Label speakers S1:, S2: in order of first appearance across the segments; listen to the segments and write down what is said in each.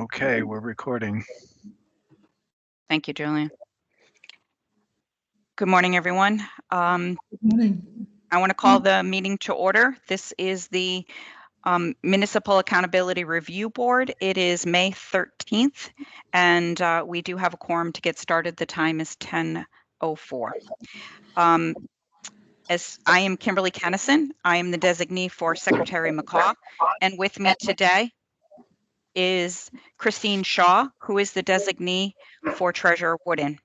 S1: Okay, we're recording.
S2: Thank you, Julian. Good morning, everyone.
S3: Good morning.
S2: I want to call the meeting to order. This is the Municipal Accountability Review Board. It is May 13th, and we do have a quorum to get started. The time is 10:04. As I am Kimberly Kennison, I am the designee for Secretary McCaw, and with me today is Christine Shaw, who is the designee for Treasurer Wooden.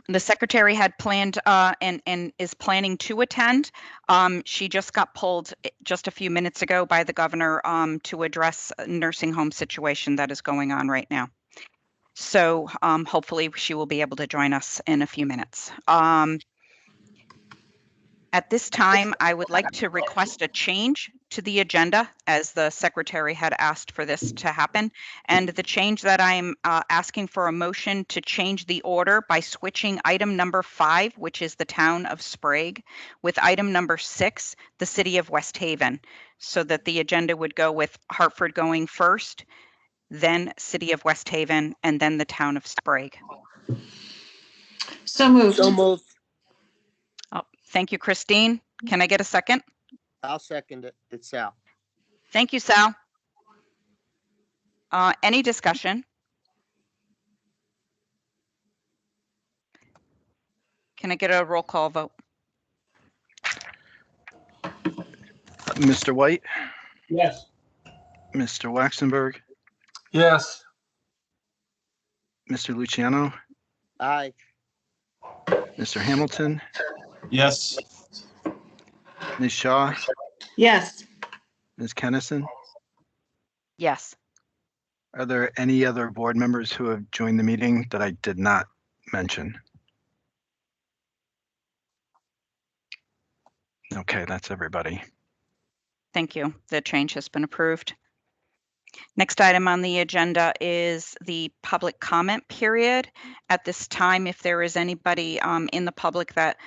S2: The secretary had planned and is planning to attend. She just got pulled just a few minutes ago by the governor to address a nursing home situation that is going on right now. So hopefully she will be able to join us in a few minutes. At this time, I would like to request a change to the agenda, as the secretary had asked for this to happen. And the change that I'm asking for a motion to change the order by switching item number 5, which is the town of Sprague, with item number 6, the city of West Haven, so that the agenda would go with Hartford going first, then city of West Haven, and then the town of Sprague.
S3: So moved.
S4: So moved.
S2: Oh, thank you, Christine. Can I get a second?
S4: I'll second it. It's Sal.
S2: Thank you, Sal. Any discussion? Can I get a roll call vote?
S1: Mr. White,
S5: Yes.
S1: Mr. Waxenberg,
S5: Yes.
S1: Mr. Luciano,
S4: Aye.
S1: Mr. Hamilton,
S5: Yes.
S1: Ms. Shaw,
S3: Yes.
S1: Ms. Kennison.
S2: Yes.
S1: Are there any other board members who have joined the meeting that I did not mention? Okay, that's everybody.
S2: Thank you. The change has been approved. Next item on the agenda is the public comment period. At this time, if there is anybody in the public that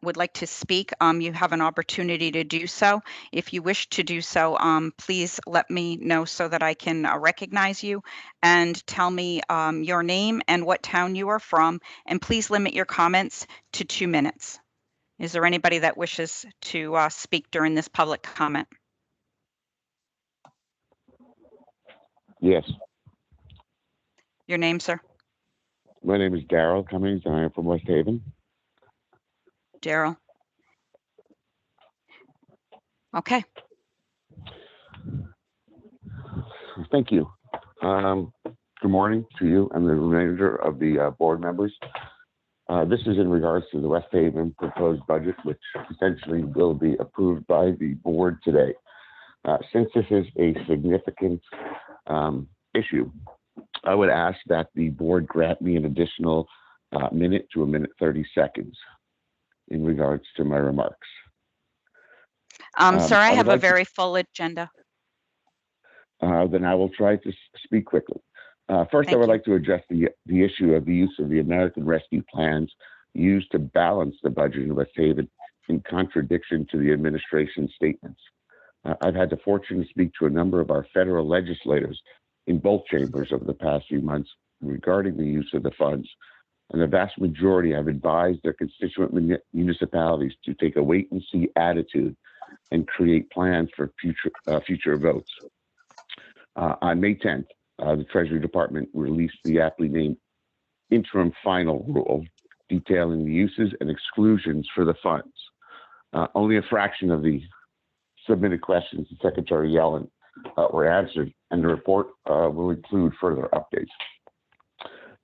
S2: would like to speak, you have an opportunity to do so. If you wish to do so, please let me know so that I can recognize you, and tell me your name and what town you are from, and please limit your comments to 2 minutes. Is there anybody that wishes to speak during this public comment?
S6: Yes,
S2: Your name, sir?
S6: my name is Daryl Cummings, and I am from West Haven.
S2: Daryl. Okay.
S6: Thank you. Good morning to you and the remainder of the board members. This is in regards to the West Haven proposed budget, which essentially will be approved by the board today. Since this is a significant issue, I would ask that the board grant me an additional minute to a minute 30 seconds in regards to my remarks.
S2: Sir, I have a
S6: like
S2: very full agenda.
S6: Then I will try to speak quickly. First, I
S2: Thank
S6: would
S2: you.
S6: like to address the issue of the use of the American Rescue Plans used to balance the budget in West Haven in contradiction to the administration's statements. I've had the fortune to speak to a number of our federal legislators in both chambers over the past few months regarding the use of the funds, and the vast majority have advised their constituent municipalities to take a wait-and-see attitude and create plans for future votes. On May 10th, the Treasury Department released the aptly named interim final rule detailing the uses and exclusions for the funds. Only a fraction of the submitted questions to Secretary Yellen were answered, and the report will include further updates.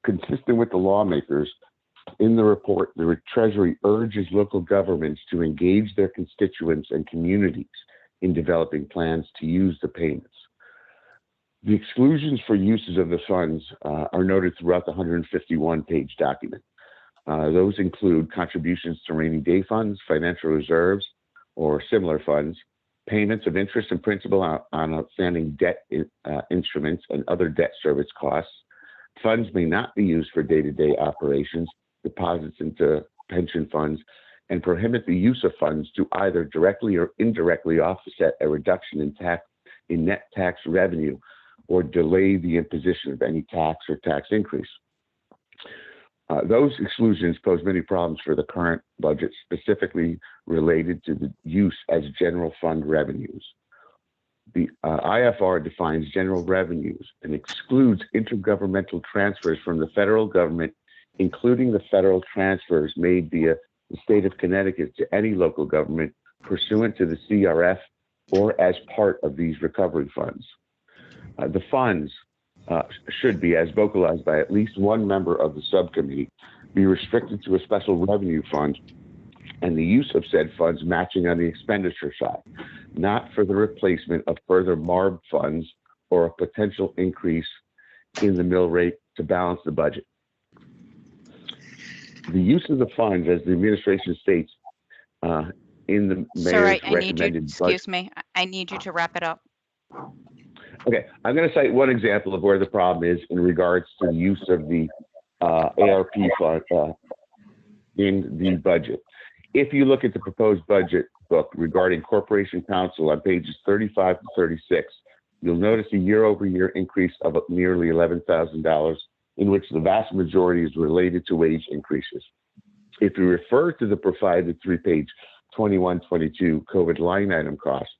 S6: Consistent with the lawmakers, in the report, the Treasury urges local governments to engage their constituents and communities in developing plans to use the payments. The exclusions for uses of the funds are noted throughout the 151-page document. Those include contributions to rainy day funds, financial reserves, or similar funds, payments of interest and principal on outstanding debt instruments and other debt service costs. Funds may not be used for day-to-day operations, deposits into pension funds, and prohibit the use of funds to either directly or indirectly offset a reduction in net tax revenue or delay the imposition of any tax or tax increase. Those exclusions pose many problems for the current budget, specifically related to the use as general fund revenues. The IFR defines general revenues and excludes intergovernmental transfers from the federal government, including the federal transfers made via the state of Connecticut to any local government pursuant to the CRF or as part of these recovery funds. The funds should be, as vocalized by at least one member of the subcommittee, be restricted to a special revenue fund and the use of said funds matching on the expenditure side, not for the replacement of further MARB funds or a potential increase in the mill rate to balance the budget. The use of the funds, as the administration states in the
S2: Sir,
S6: mayor's
S2: I need you,
S6: recommended budget.
S2: excuse me, I need you to wrap it up.
S6: Okay, I'm going to cite one example of where the problem is in regards to the use of the ARP fund in the budget. If you look at the proposed budget book regarding Corporation Counsel on pages 35 to 36, you'll notice a year-over-year increase of nearly $11,000, in which the vast majority is related to wage increases. If you refer to the provided 3-page 21-22 COVID line item costs,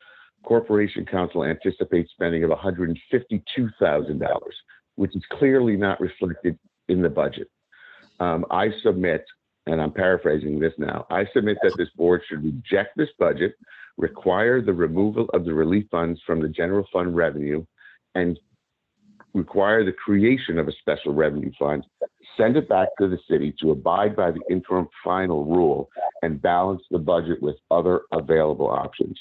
S6: Corporation Counsel anticipates spending of $152,000, which is clearly not reflected in the budget. I submit, and I'm paraphrasing this now, I submit that this board should reject this budget, require the removal of the relief funds from the general fund revenue, and require the creation of a special revenue fund, send it back to the city to abide by the interim final rule, and balance the budget with other available options.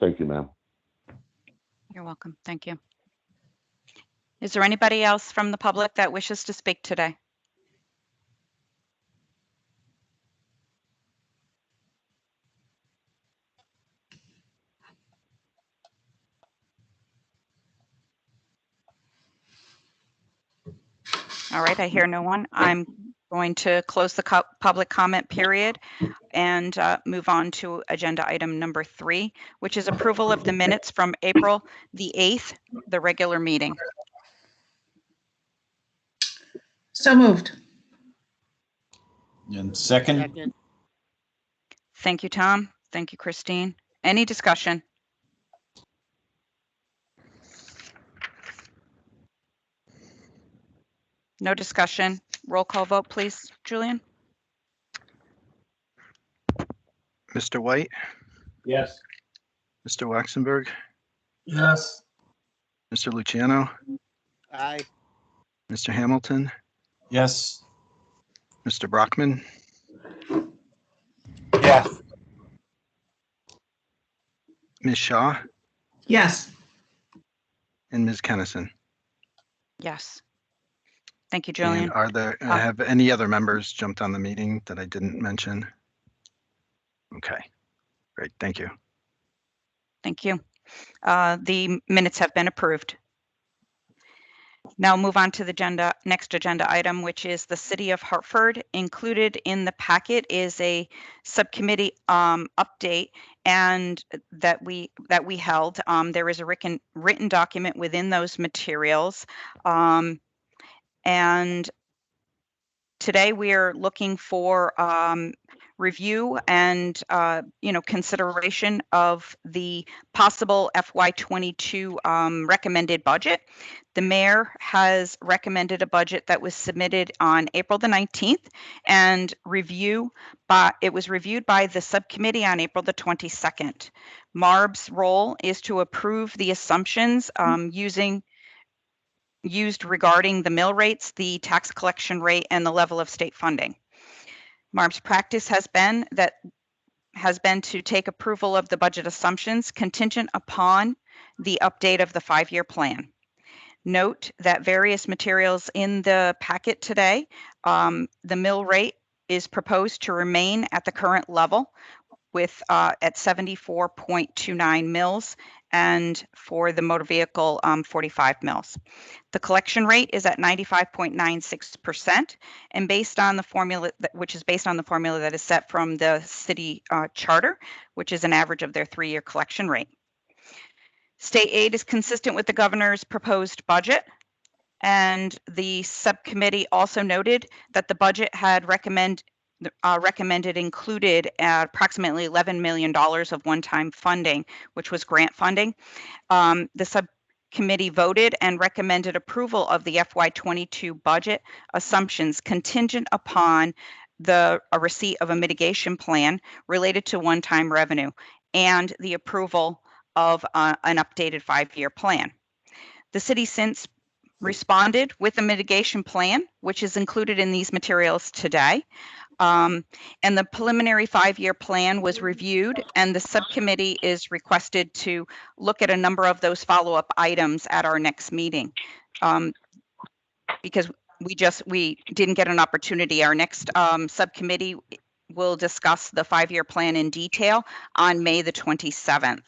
S6: Thank you, ma'am.
S2: You're welcome. Thank you. Is there anybody else from the public that wishes to speak today? All right, I hear no one. I'm going to close the public comment period and move on to agenda item number 3, which is approval of the minutes from April the 8th, the regular meeting.
S3: So moved.
S5: And second?
S4: Second.
S2: Thank you, Tom. Thank you, Christine. Any discussion? No discussion. Roll call vote, please, Julian.
S1: Mr. White,
S5: Yes.
S1: Mr. Waxenberg,
S5: Yes.
S1: Mr. Luciano,
S4: Aye.
S1: Mr. Hamilton,
S5: Yes.
S1: Mr. Brockman,
S5: Yes.
S1: Ms. Shaw,
S3: Yes.
S1: and Ms. Kennison.
S2: Yes. Thank you,
S1: And
S2: Julian.
S1: are there, have any other members jumped on the meeting that I didn't mention? Okay, great, thank you.
S2: Thank you. The minutes have been approved. Now move on to the next agenda item, which is the City of Hartford. Included in the packet is a subcommittee update and that we held. There is a written document within those materials. And today we are looking for review and consideration of the possible FY22 recommended budget. The mayor has recommended a budget that was submitted on April the 19th and it was reviewed by the subcommittee on April the 22nd. MARB's role is to approve the assumptions used regarding the mill rates, the tax collection rate, and the level of state funding. MARB's practice has been to take approval of the budget assumptions contingent upon the update of the 5-year plan. Note that various materials in the packet today, the mill rate is proposed to remain at the current level with at 74.29 mils, and for the motor vehicle 45 mils. The collection rate is at 95.96%, and based on the formula which is based on the formula that is set from the city charter, which is an average of their 3-year collection rate. State aid is consistent with the governor's proposed budget. And the subcommittee also noted that the budget had recommended included approximately $11 million of one-time funding, which was grant funding. The subcommittee voted and recommended approval of the FY22 budget assumptions contingent upon a receipt of a mitigation plan related to one-time revenue and the approval of an updated 5-year plan. The city since responded with a mitigation plan, which is included in these materials today. And the preliminary 5-year plan was reviewed, and the subcommittee is requested to look at a number of those follow-up items at our next meeting. Because we didn't get an opportunity. Our next subcommittee will discuss the 5-year plan in detail on May the 27th.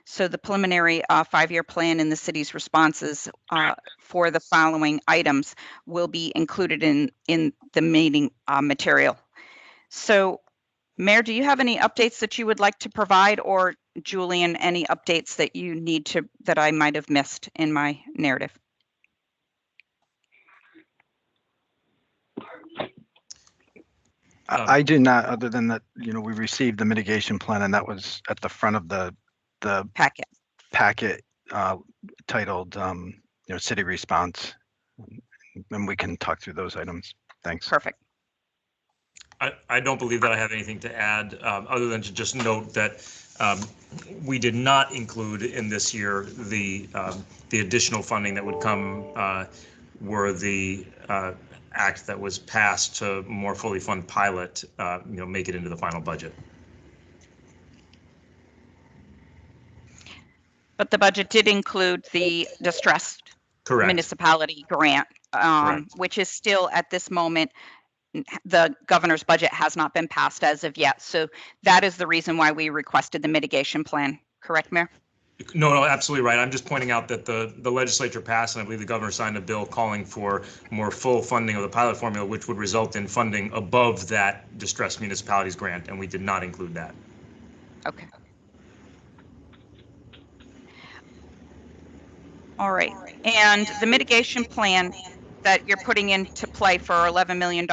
S2: So the preliminary 5-year plan and the city's responses for the following items will be included in the meeting material. So, Mayor, do you have any updates that you would like to provide, or Julian, any updates that you need to, that I might have missed in my narrative?
S1: I do not, other than that, we received the mitigation plan, and that was at the front of the packet titled, city response. And we can talk through those items. Thanks.
S2: Perfect.
S7: I don't believe that I have anything to add, other than to just note that we did not include in this year the additional funding that would come were the act that was passed to more fully fund pilot, make it into the final budget.
S2: But the budget did include the distressed
S7: Correct.
S2: municipality grant, which is still at this moment, the governor's budget has not been passed as of yet. So that is the reason why we requested the mitigation plan. Correct, Mayor?
S7: No, absolutely right. I'm just pointing out that the legislature passed, and I believe the governor signed a bill calling for more full funding of the pilot formula, which would result in funding above that distressed municipalities grant, and we did not include that.
S2: Okay. All right. And the mitigation plan that you're putting into play for $11 million,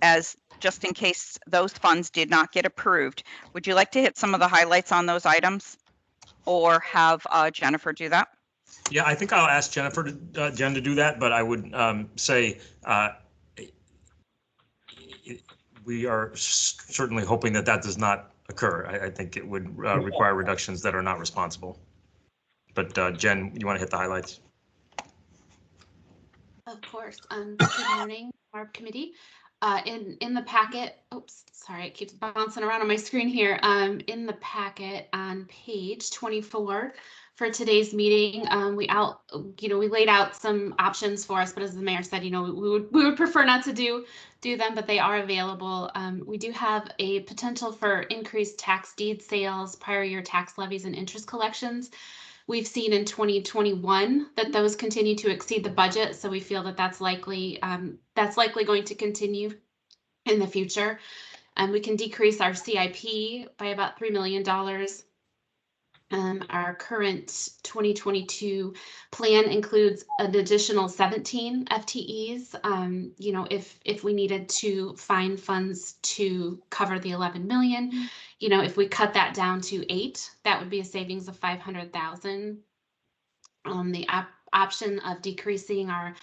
S2: as just in case those funds did not get approved, would you like to hit some of the highlights on those items, or have Jennifer do that?
S7: Yeah, I think I'll ask Jen to do that, but I would say we are certainly hoping that does not occur. I think it would require reductions that are not responsible. But Jen, you want to hit the highlights?
S8: Of course. Good morning, our committee. In the packet, oops, sorry, it keeps bouncing around on my screen here. In the packet on page 24 for today's meeting, we laid out some options for us, but as the mayor said, we would prefer not to do them, but they are available. We do have a potential for increased tax deed sales, prior year tax levies, and interest collections. We've seen in 2021 that those continue to exceed the budget, so we feel that that's likely going to continue in the future. And we can decrease our CIP by about $3 million. Our current 2022 plan includes an additional 17 FTEs. If we needed to find funds to cover the 11 million. If we cut that down to 8, that would be a savings of 500,000. The option of decreasing our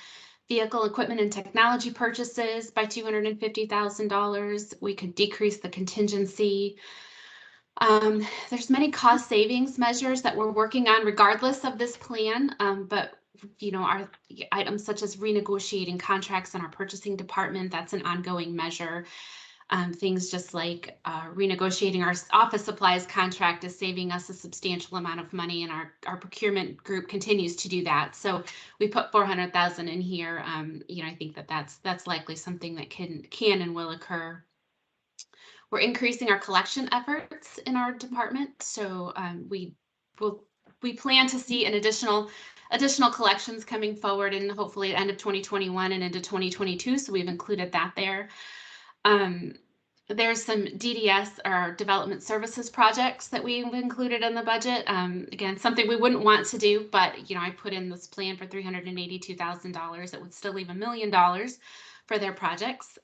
S8: vehicle equipment and technology purchases by $250,000. We could decrease the contingency. There's many cost savings measures that we're working on regardless of this plan, but our items such as renegotiating contracts in our purchasing department, that's an ongoing measure. Things just like renegotiating our office supplies contract is saving us a substantial amount of money, and our procurement group continues to do that. So we put 400,000 in here. I think that's likely something that can and will occur. We're increasing our collection efforts in our department, so we plan to see an additional collections coming forward, and hopefully at the end of 2021 and into 2022. So we've included that there. there's some DDS or development services projects that we've included in the budget. Again, something we wouldn't want to do, but I put in this plan for $382,000. It would still leave $1 million for their projects.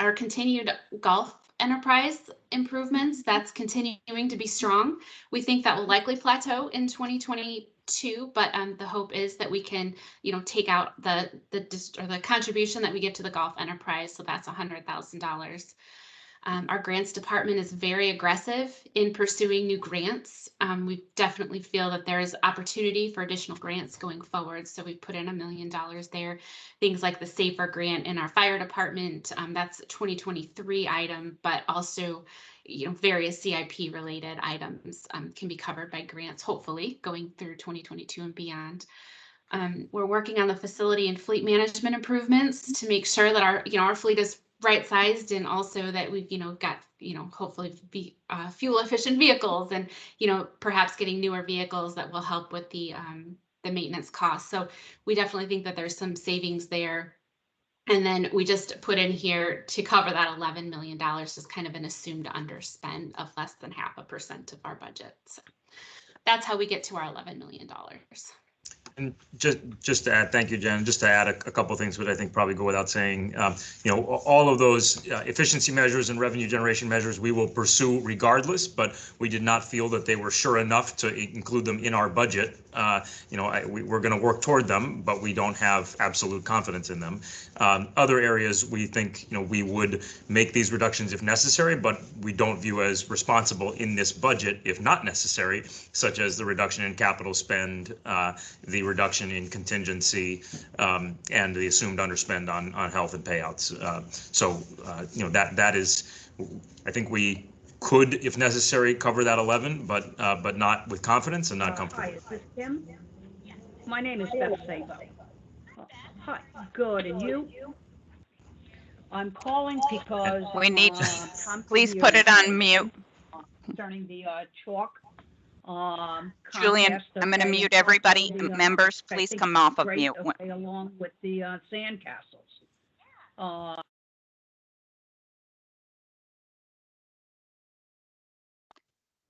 S8: Our continued golf enterprise improvements, that's continuing to be strong. We think that will likely plateau in 2022, but the hope is that we can, take out the contribution that we give to the golf enterprise. So that's $100,000. Our grants department is very aggressive in pursuing new grants. We definitely feel that there is opportunity for additional grants going forward. So we've put in $1 million there. Things like the SAFER grant in our fire department, that's a 2023 item, but also various CIP related items can be covered by grants, hopefully going through 2022 and beyond. We're working on the facility and fleet management improvements to make sure that our fleet is right-sized, and also that we've got hopefully be fuel efficient vehicles, and perhaps getting newer vehicles that will help with the maintenance costs. So we definitely think that there's some savings there. And then we just put in here to cover that $11 million is kind of an assumed underspend of less than 0.5% of our budget. So that's how we get to our $11 million.
S7: And just to add, thank you, Jen. Just to add a couple of things, which I think probably go without saying. All of those efficiency measures and revenue generation measures we will pursue regardless, but we did not feel that they were sure enough to include them in our budget. We're going to work toward them, but we don't have absolute confidence in them. Other areas we think we would make these reductions if necessary, but we don't view as responsible in this budget if not necessary, such as the reduction in capital spend, the reduction in contingency, and the assumed underspend on health and payouts. That is, I think we could, if necessary, cover that 11, but not with confidence and not comfortable.
S9: Hi, is this Tim? My name is Beth Sabo. Hi, good, and you? I'm calling because
S2: We need
S9: Tom
S2: please
S9: Cleary
S2: put it on mute.
S9: concerning the chalk.
S2: Julian,
S9: Comcast,
S2: I'm going to
S9: okay,
S2: mute
S9: and
S2: everybody.
S9: also the,
S2: Members,
S9: I
S2: please
S9: think
S2: come
S9: it's
S2: off of
S9: great,
S2: mute.
S9: okay, along with the sand castles.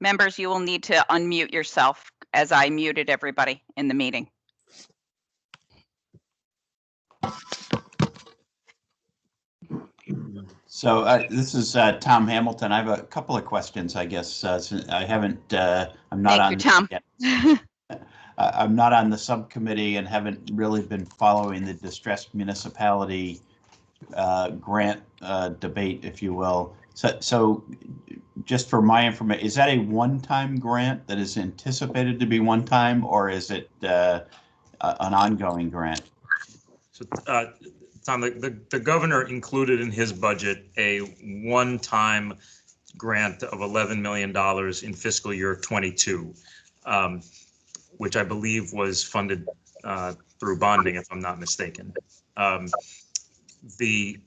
S2: Members, you will need to unmute yourself as I muted everybody in the meeting.
S10: So this is Tom Hamilton. I have a couple of questions, I guess. Since I haven't, I'm not
S2: Thank you, Tom.
S10: Yet. I'm not on the subcommittee and haven't really been following the distressed municipality grant debate, if you will. So just for my information, is that a one-time grant that is anticipated to be one-time, or is it an ongoing grant?
S7: So, Tom, the governor included in his budget a one-time grant of $11 million in fiscal year 22, which I believe was funded through bonding, if I'm not mistaken. The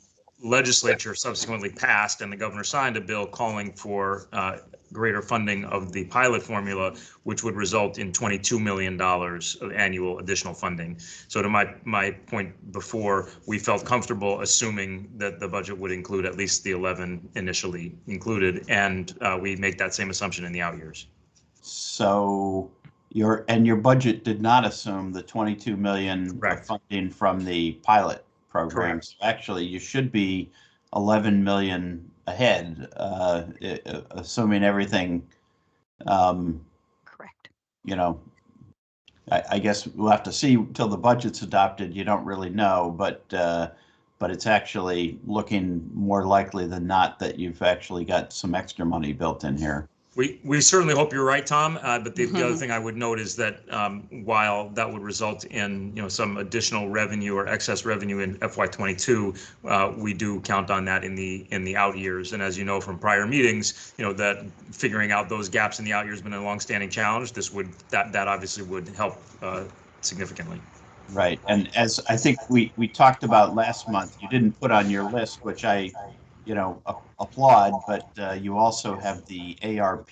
S7: legislature subsequently passed and the governor signed a bill calling for greater funding of the pilot formula, which would result in $22 million of annual additional funding. So to my point before, we felt comfortable assuming that the budget would include at least the 11 initially included, and we make that same assumption in the out years.
S10: So your budget did not assume the 22 million of funding from the pilot programs. Actually, you should be 11 million ahead, assuming everything.
S2: Correct.
S10: I guess we'll have to see until the budget's adopted. You don't really know, but it's actually looking more likely than not that you've actually got some extra money built in here.
S7: We certainly hope you're right, Tom. But the other thing I would note is that while that would result in some additional revenue or excess revenue in FY22, we do count on that in the out years. And as you know from prior meetings, that figuring out those gaps in the out years has been a longstanding challenge. That obviously would help significantly.
S10: Right, and as I think we talked about last month, you didn't put on your list, which I applaud, but you also have the ARP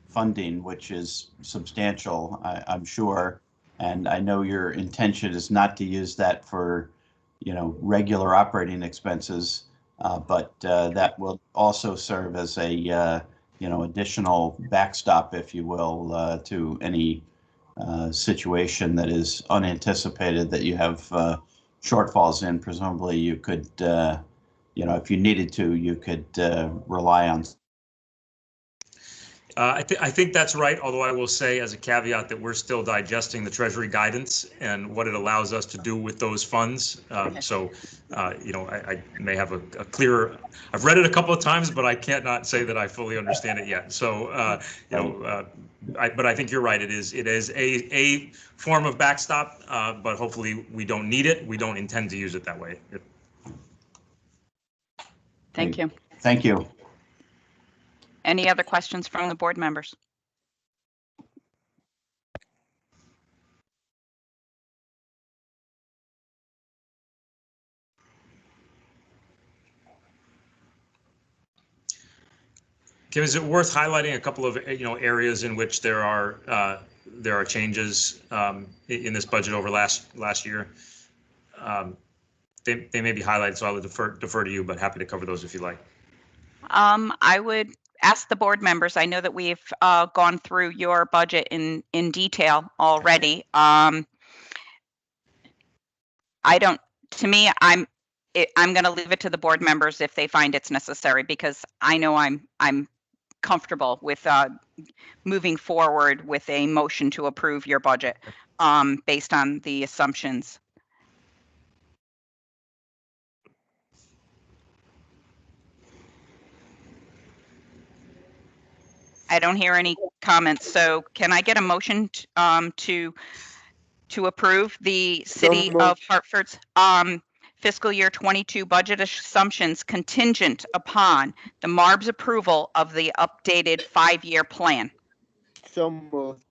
S10: funding, which is substantial, I'm sure. And I know your intention is not to use that for, regular operating expenses. But that will also serve as a, additional backstop, if you will, to any situation that is unanticipated that you have shortfalls in. Presumably you could, if you needed to, you could rely on.
S7: I think that's right, although I will say as a caveat that we're still digesting the Treasury guidance and what it allows us to do with those funds. I may have a clearer, I've read it a couple of times, but I can't not say that I fully understand it yet. So, but I think you're right. It is a form of backstop, but hopefully we don't need it. We don't intend to use it that way.
S2: Thank you.
S10: Thank you.
S2: Any other questions from the board members?
S7: Kim, is it worth highlighting a couple of areas in which there are changes in this budget over last year? They may be highlighted, so I'll defer to you, but happy to cover those if you like.
S2: I would ask the board members. I know that we've gone through your budget in detail already. I'm going to leave it to the board members if they find it's necessary, because I know I'm comfortable with moving forward with a motion to approve your budget based on the assumptions. I don't hear any comments, so can I get a motion to approve the City of Hartford's fiscal year 22 budget assumptions contingent upon the MARB's approval of the updated 5-year plan?
S4: So moved.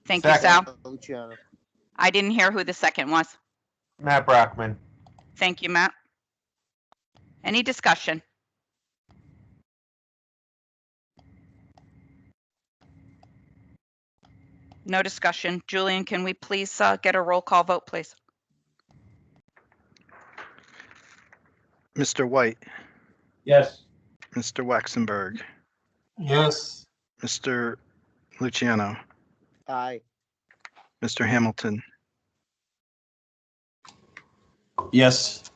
S2: Thank you, Sal.
S4: Luciano.
S2: I didn't hear who the second was.
S5: Matt Brockman.
S2: Thank you, Matt. Any discussion? No discussion. Julian, can we please get a roll call vote, please?
S1: Mr. White,
S5: Yes.
S1: Mr. Waxenberg,
S5: Yes.
S1: Mr. Luciano,
S4: Aye.
S1: Mr. Hamilton,
S10: Yes.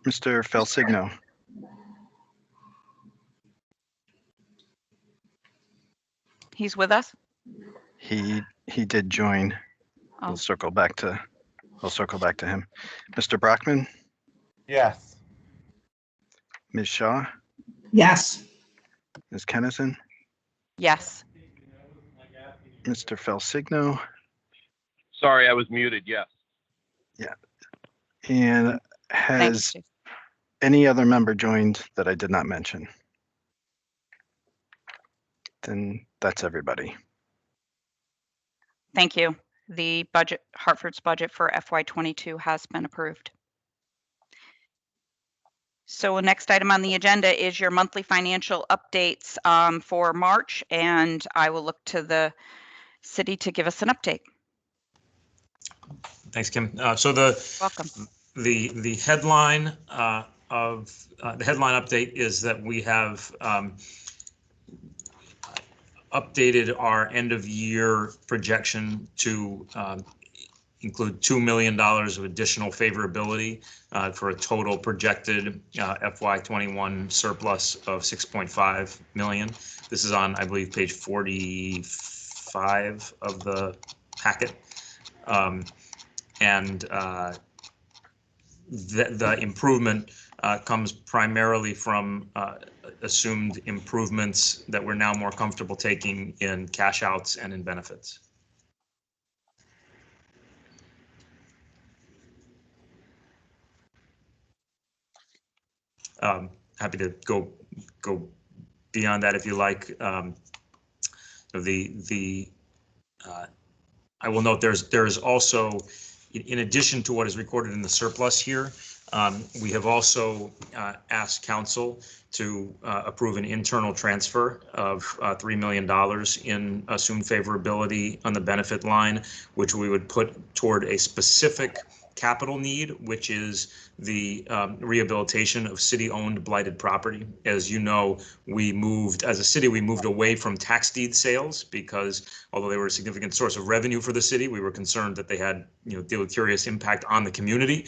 S1: Mr. Felsigno,
S2: He's with us?
S1: he did join.
S2: Oh.
S1: We'll circle back to him. Mr. Brockman,
S5: Yes.
S1: Ms. Shaw,
S3: Yes.
S1: Ms. Kennison,
S2: Yes.
S1: Mr. Felsigno,
S11: Sorry, I was muted. Yes.
S1: and
S2: Thank
S1: has
S2: you.
S1: any other member joined that I did not mention? Then that's everybody.
S2: Thank you. The budget, Hartford's budget for FY22 has been approved. So next item on the agenda is your monthly financial updates for March, and I will look to the city to give us an update.
S7: Thanks, Kim.
S2: Welcome.
S7: The headline the headline update is that we have updated our end of year projection to include $2 million of additional favorability for a total projected FY21 surplus of $6.5 million. This is on, I believe, page 45 of the packet. The improvement comes primarily from assumed improvements that we're now more comfortable taking in cash outs and in benefits. Happy to go beyond that if you like. I will note there is also, in addition to what is recorded in the surplus here, we have also asked council to approve an internal transfer of $3 million in assumed favorability on the benefit line, which we would put toward a specific capital need, which is the rehabilitation of city-owned blighted property. As you know, as a city, we moved away from tax deed sales because although they were a significant source of revenue for the city, we were concerned that they had, deleterious impact on the community,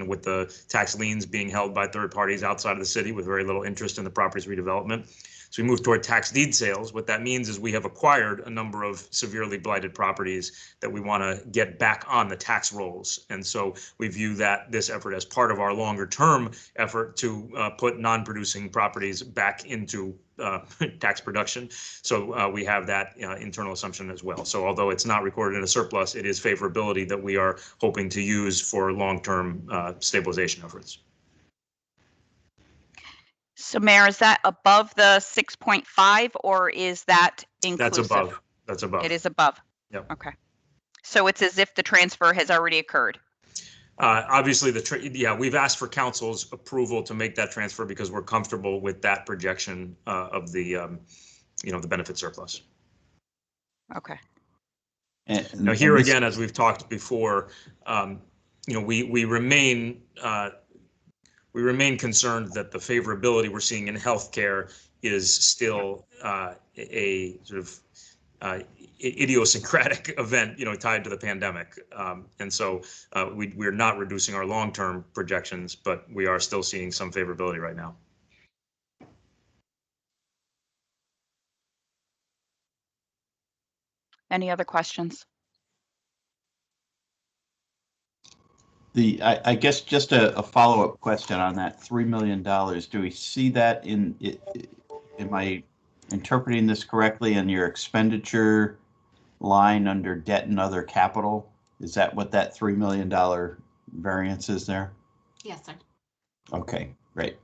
S7: with the tax liens being held by third parties outside of the city with very little interest in the property's redevelopment. So we moved toward tax deed sales. What that means is we have acquired a number of severely blighted properties that we want to get back on the tax rolls. And so we view this effort as part of our longer term effort to put non-producing properties back into tax production. So we have that internal assumption as well. So although it's not recorded in a surplus, it is favorability that we are hoping to use for long-term stabilization efforts.
S2: So Mayor, is that above the 6.5 or is that inclusive?
S7: That's above. That's above.
S2: It is above.
S7: Yep.
S2: Okay. So it's as if the transfer has already occurred.
S7: Obviously, we've asked for council's approval to make that transfer because we're comfortable with that projection of the, the benefit surplus.
S2: Okay.
S7: Now here again, as we've talked before, we remain concerned that the favorability we're seeing in healthcare is still a sort of idiosyncratic event, tied to the pandemic. And so we're not reducing our long-term projections, but we are still seeing some favorability right now.
S2: Any other questions?
S10: I guess just a follow-up question on that $3 million. Do we see that am I interpreting this correctly in your expenditure line under debt and other capital? Is that what that $3 million variance is there?
S8: Yes, sir.
S10: Okay, great.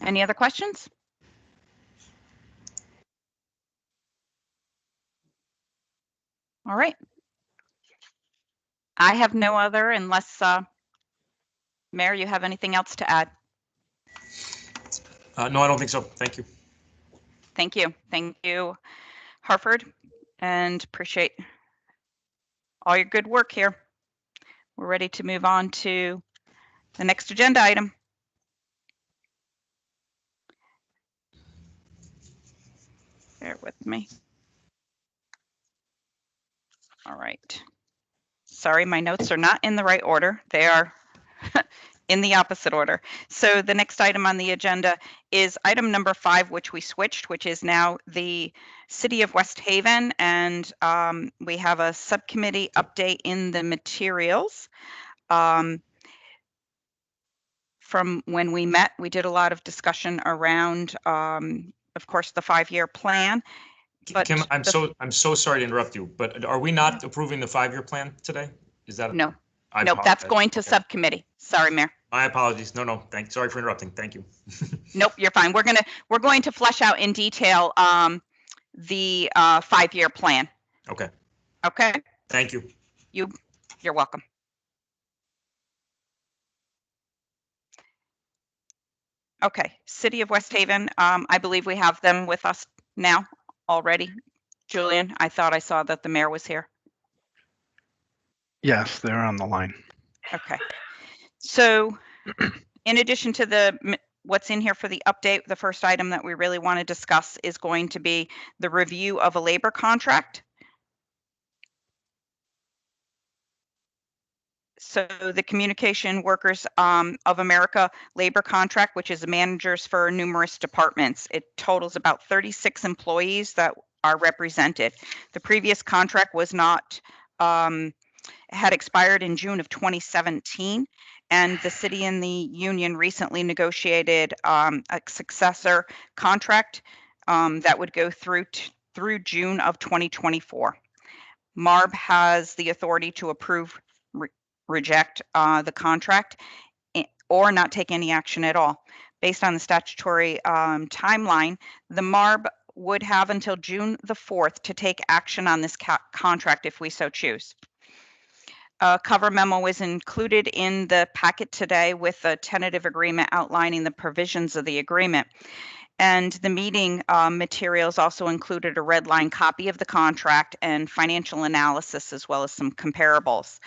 S2: Any other questions? All right. I have no other unless, Mayor, you have anything else to add?
S7: No, I don't think so. Thank you.
S2: Thank you. Thank you, Hartford, and appreciate all your good work here. We're ready to move on to the next agenda item. Bear with me. All right. Sorry, my notes are not in the right order. They are in the opposite order. So the next item on the agenda is item number 5, which we switched, which is now the City of West Haven. And we have a subcommittee update in the materials. From when we met, we did a lot of discussion around, of course, the 5-year plan. But
S7: Kim, I'm so sorry to interrupt you, but are we not approving the 5-year plan today? Is that
S2: no?
S7: I
S2: Nope, that's
S7: apologize.
S2: going to subcommittee. Sorry, Mayor.
S7: My apologies. No, sorry for interrupting. Thank you.
S2: Nope, you're fine. We're going to flesh out in detail the 5-year plan.
S7: Okay.
S2: Okay.
S7: Thank you.
S2: You're welcome. Okay, City of West Haven. I believe we have them with us now already. Julian, I thought I saw that the mayor was here.
S1: Yes, they're on the line.
S2: Okay. So in addition to what's in here for the update, the first item that we really want to discuss is going to be the review of a labor contract. So the Communication Workers of America labor contract, which is the managers for numerous departments. It totals about 36 employees that are represented. The previous contract was not, had expired in June of 2017, and the city and the union recently negotiated a successor contract that would go through June of 2024. MARB has the authority to approve, reject the contract, or not take any action at all. Based on the statutory timeline, the MARB would have until June the 4th to take action on this contract if we so choose. A cover memo is included in the packet today with a tentative agreement outlining the provisions of the agreement. And the meeting materials also included a red line copy of the contract and financial analysis, as well as some comparables.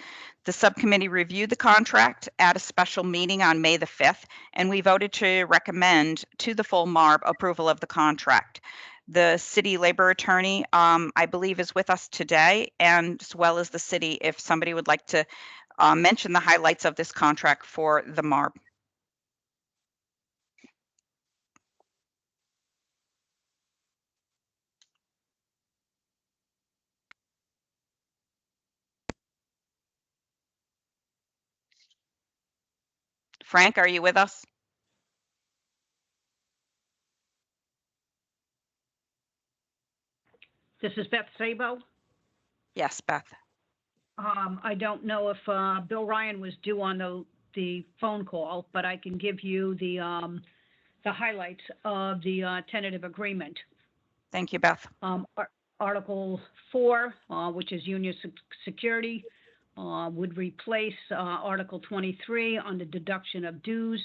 S2: The subcommittee reviewed the contract at a special meeting on May the 5th, and we voted to recommend to the full MARB approval of the contract. The city labor attorney, I believe, is with us today, and as well as the city, if somebody would like to mention the highlights of this contract for the MARB. Frank, are you with us?
S9: This is Beth Sabo.
S2: Yes, Beth.
S9: I don't know if Bill Ryan was due on the phone call, but I can give you the highlights of the tentative agreement.
S2: Thank you, Beth.
S9: Article 4, which is union security, would replace Article 23 on the deduction of dues.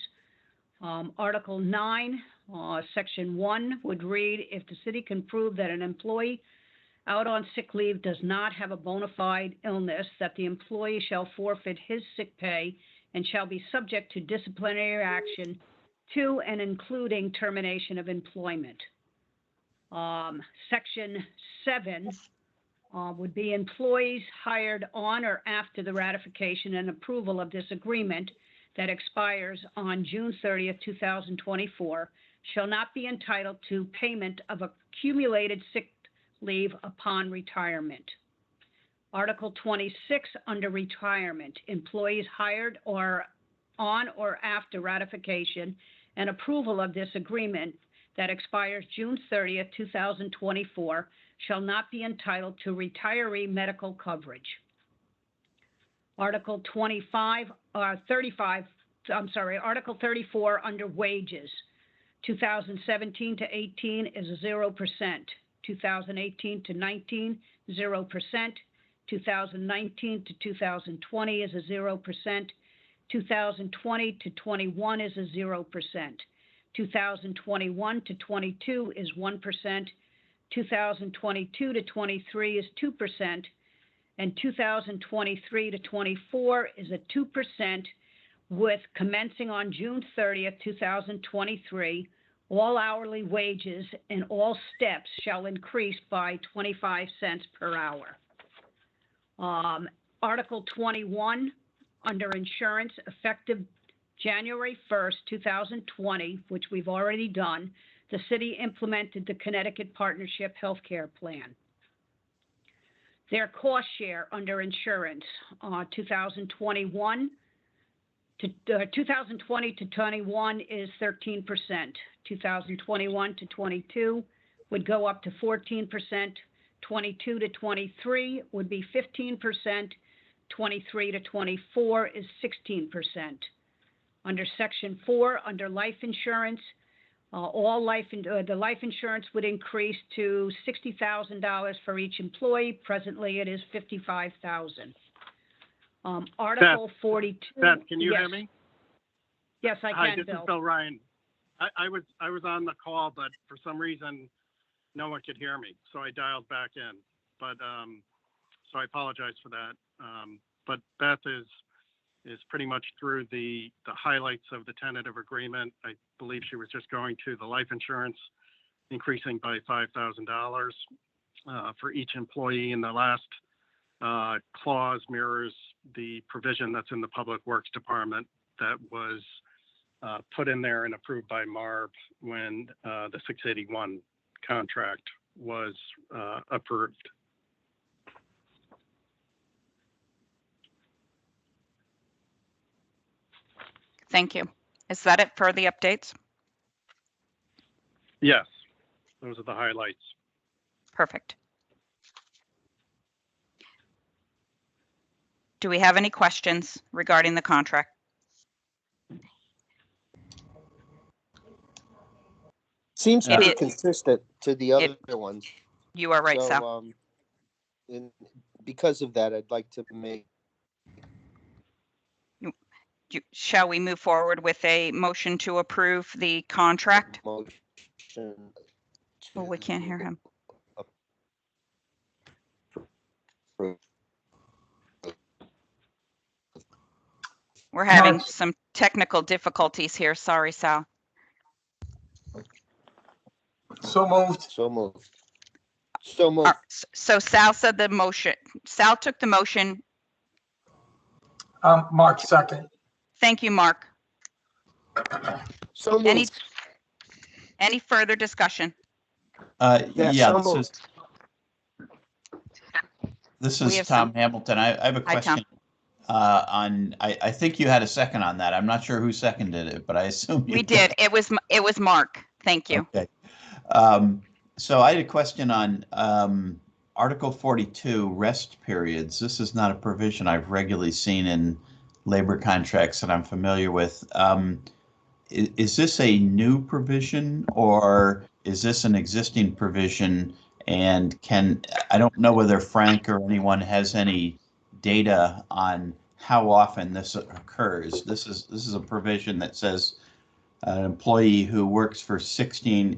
S9: Article 9, Section 1 would read, if the city can prove that an employee out on sick leave does not have a bona fide illness, that the employee shall forfeit his sick pay and shall be subject to disciplinary action to and including termination of employment. Section 7 would be employees hired on or after the ratification and approval of this agreement that expires on June 30th, 2024, shall not be entitled to payment of accumulated sick leave upon retirement. Article 26, under retirement, employees hired or on or after ratification and approval of this agreement that expires June 30th, 2024, shall not be entitled to retiree medical coverage. Article 34 under wages, 2017 to 18 is 0%, 2018 to 19, 0%, 2019 to 2020 is a 0%, 2020 to 21 is a 0%, 2021 to 22 is 1%, 2022 to 23 is 2%, and 2023 to 24 is a 2%, with commencing on June 30th, 2023, all hourly wages in all steps shall increase by 25 cents per hour. Article 21, under insurance, effective January 1st, 2020, which we've already done, the city implemented the Connecticut Partnership Healthcare Plan. Their cost share under insurance, 2020 to 21 is 13%. 2021 to 22 would go up to 14%. 22 to 23 would be 15%. 23 to 24 is 16%. Under Section 4, under life insurance, the life insurance would increase to $60,000 for each employee. Presently, it is $55,000. Article 42.
S12: Beth, can you
S9: yes.
S12: hear me?
S9: Yes, I
S12: Hi,
S9: can,
S12: this
S9: Bill.
S12: is Bill Ryan. I was on the call, but for some reason, no one could hear me, so I dialed back in. But so I apologize for that. But Beth is pretty much through the highlights of the tentative agreement. I believe she was just going to the life insurance increasing by $5,000 for each employee, and the last clause mirrors the provision that's in the Public Works Department that was put in there and approved by MARB when the 681 contract was approved.
S2: Thank you. Is that it for the updates?
S12: Yes, those are the highlights.
S2: Perfect. Do we have any questions regarding the contract?
S4: Seems
S2: It
S4: pretty
S2: is-
S4: consistent to the other ones.
S2: You are right,
S4: So,
S2: Sal.
S4: because of that, I'd like to make
S2: Shall we move forward with a motion to approve the contract?
S4: a motion
S2: Oh, we can't hear him. We're having some technical difficulties here. Sorry, Sal.
S5: So moved.
S4: So moved. So moved.
S2: So Sal said the motion. Sal took the motion.
S5: Mark second.
S2: Thank you, Mark.
S4: So moved.
S2: Any further discussion?
S10: Yeah,
S4: so moved.
S10: this
S2: We
S10: is
S2: have
S10: Tom
S2: some-
S10: Hamilton. I have a
S2: Hi, Tom.
S10: question I think you had a second on that. I'm not sure who seconded it, but I assume you
S2: We did. It was Mark. Thank you.
S10: Okay. So I had a question on Article 42, rest periods. This is not a provision I've regularly seen in labor contracts that I'm familiar with. Is this a new provision or is this an existing provision? And I don't know whether Frank or anyone has any data on how often this occurs. This is a provision that says an employee who works for 16,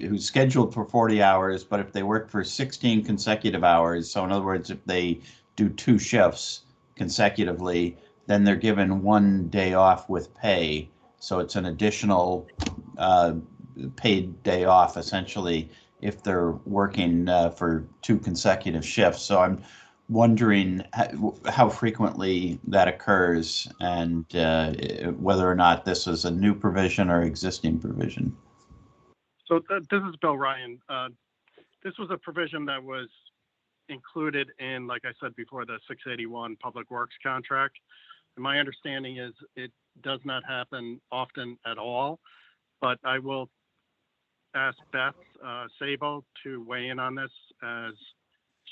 S10: who's scheduled for 40 hours, but if they work for 16 consecutive hours, so in other words, if they do 2 shifts consecutively, then they're given 1 day off with pay. So it's an additional paid day off, essentially, if they're working for 2 consecutive shifts. So I'm wondering how frequently that occurs and whether or not this is a new provision or existing provision.
S12: So this is Bill Ryan. This was a provision that was included in, like I said before, the 681 Public Works contract. And my understanding is it does not happen often at all, but I will ask Beth Sabo to weigh in on this as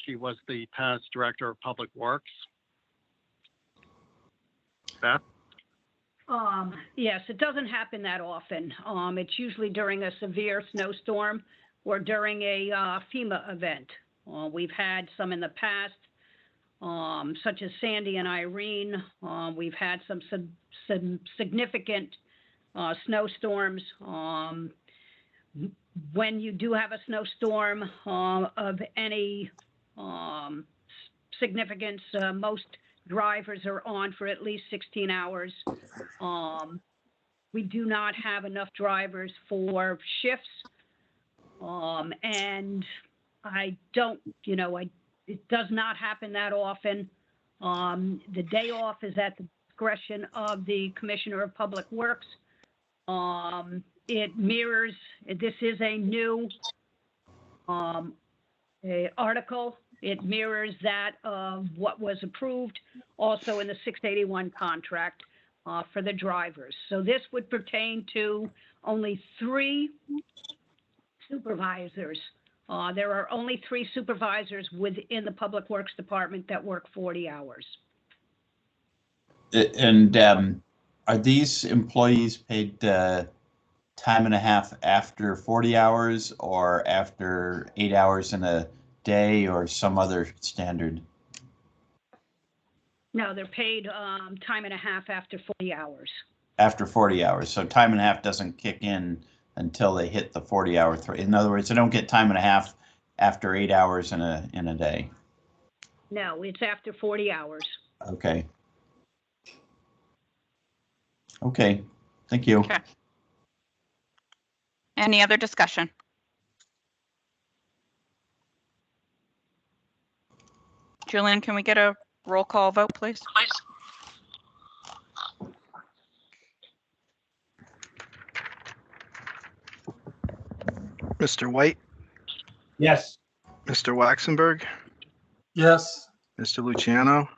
S12: she was the past director of Public Works. Beth?
S9: Yes, it doesn't happen that often. It's usually during a severe snowstorm or during a FEMA event. We've had some in the past, such as Sandy and Irene. We've had some significant snowstorms. When you do have a snowstorm of any significance, most drivers are on for at least 16 hours. We do not have enough drivers for shifts. And I don't, it does not happen that often. The day off is at the discretion of the Commissioner of Public Works. It mirrors, this is a new article. It mirrors that of what was approved also in the 681 contract for the drivers. So this would pertain to only 3 supervisors. There are only 3 supervisors within the Public Works Department that work 40 hours.
S10: And are these employees paid time and a half after 40 hours or after 8 hours in a day or some other standard?
S9: No, they're paid time and a half after 40 hours.
S10: After 40 hours. So time and a half doesn't kick in until they hit the 40-hour threshold. In other words, they don't get time and a half after 8 hours in a day.
S9: No, it's after 40 hours.
S10: Okay. Okay. Thank you.
S2: Okay. Any other discussion? Julian, can we get a roll call vote, please?
S1: Mr. White,
S5: Yes.
S1: Mr. Waxenberg,
S5: Yes.
S1: Mr. Luciano,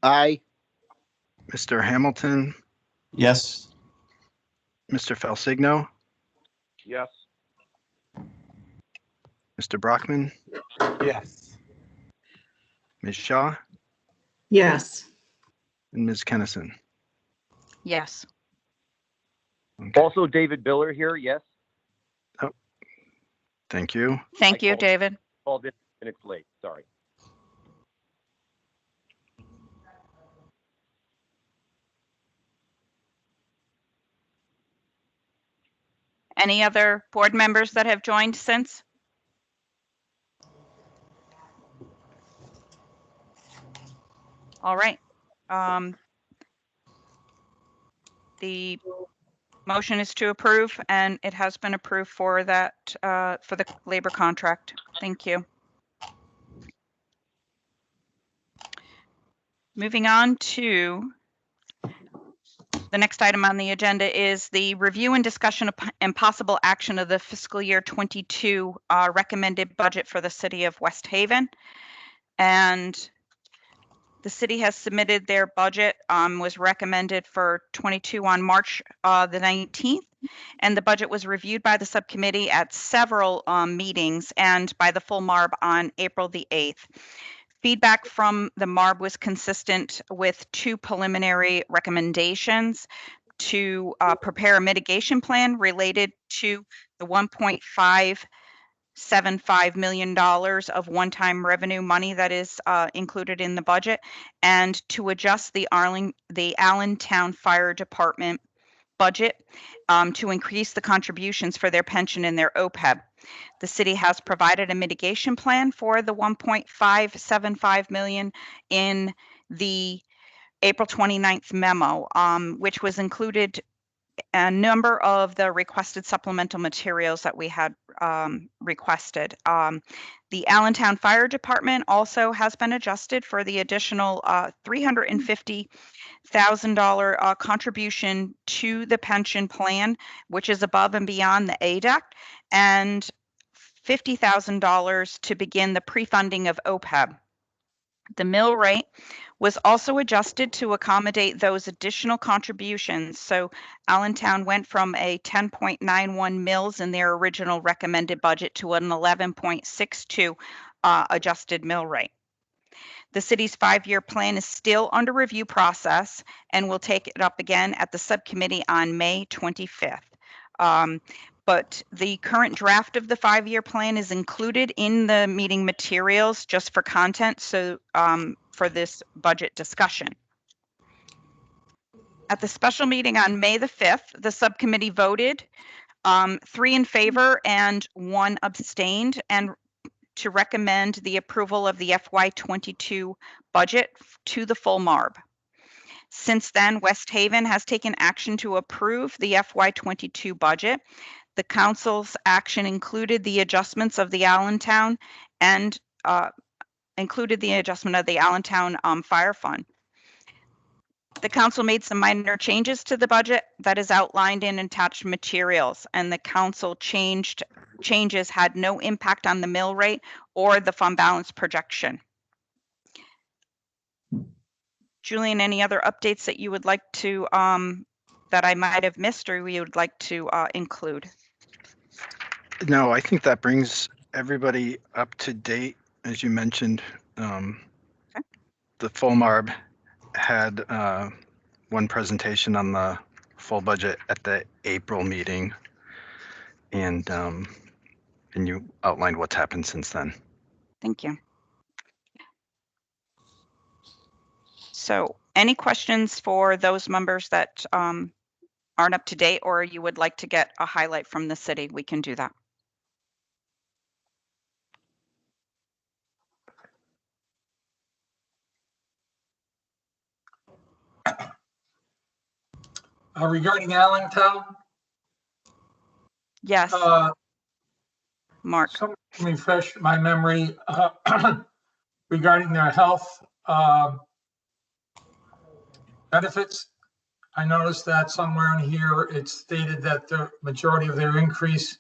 S4: Aye.
S1: Mr. Hamilton,
S10: Yes.
S1: Mr. Falsigno,
S11: Yes.
S1: Mr. Brockman,
S5: Yes.
S1: Ms. Shaw,
S3: Yes.
S1: and Ms. Kennison.
S2: Yes.
S1: Okay.
S11: Also, David Biller here. Yes.
S1: Thank you.
S2: Thank you,
S11: called-
S2: David.
S11: Called in minutes late. Sorry.
S2: Any other board members that have joined since? All right. The motion is to approve, and it has been approved for that, for the labor contract. Thank you. Moving on to the next item on the agenda is the review and discussion and possible action of the fiscal year 22 recommended budget for the city of West Haven. And the city has submitted their budget, was recommended for 22 on March the 19th. And the budget was reviewed by the subcommittee at several meetings and by the full MARB on April the 8th. Feedback from the MARB was consistent with 2 preliminary recommendations to prepare a mitigation plan related to the $1.575 million of one-time revenue money that is included in the budget, and to adjust the Allentown Fire Department budget to increase the contributions for their pension and their OPEB. The city has provided a mitigation plan for the $1.575 million in the April 29th memo, which was included a number of the requested supplemental materials that we had requested. The Allentown Fire Department also has been adjusted for the additional $350,000 contribution to the pension plan, which is above and beyond the ADEC, and $50,000 to begin the pre-funding of OPEB. The mill rate was also adjusted to accommodate those additional contributions. So Allentown went from a 10.91 mills in their original recommended budget to an 11.62 adjusted mill rate. The city's 5-year plan is still under review process and will take it up again at the subcommittee on May 25th. But the current draft of the 5-year plan is included in the meeting materials just for content, so for this budget discussion. At the special meeting on May the 5th, the subcommittee voted 3 in favor and 1 abstained, and to recommend the approval of the FY22 budget to the full MARB. Since then, West Haven has taken action to approve the FY22 budget. The council's action included the adjustments of the Allentown and included the adjustment of the Allentown Fire Fund. The council made some minor changes to the budget that is outlined in attached materials, and the council changes had no impact on the mill rate or the fund balance projection. Julian, any other updates that you would like to, that I might have missed or we would like to include?
S1: No, I think that brings everybody up to date. As you mentioned, the full MARB had one presentation on the full budget at the April meeting, and you outlined what's happened since then.
S2: Thank you. So any questions for those members that aren't up to date, or you would like to get a highlight from the city? We can do that.
S5: Regarding Allentown,
S2: Yes, Mark.
S5: someone can refresh my memory regarding their health benefits. I noticed that somewhere in here it stated that the majority of their increase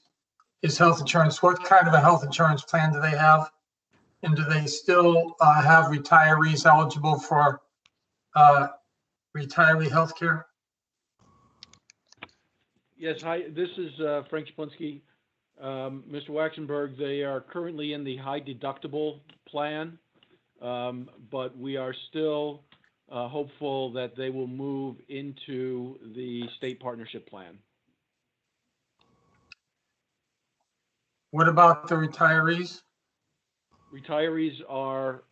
S5: is health insurance. What kind of a health insurance plan do they have? And do they still have retirees eligible for retiree health care?
S13: Yes, hi, this is Frank Shaplinsky. Mr. Waxenberg, they are currently in the high deductible plan, but we are still hopeful that they will move into the state partnership plan.
S5: What about the retirees?
S13: Retirees are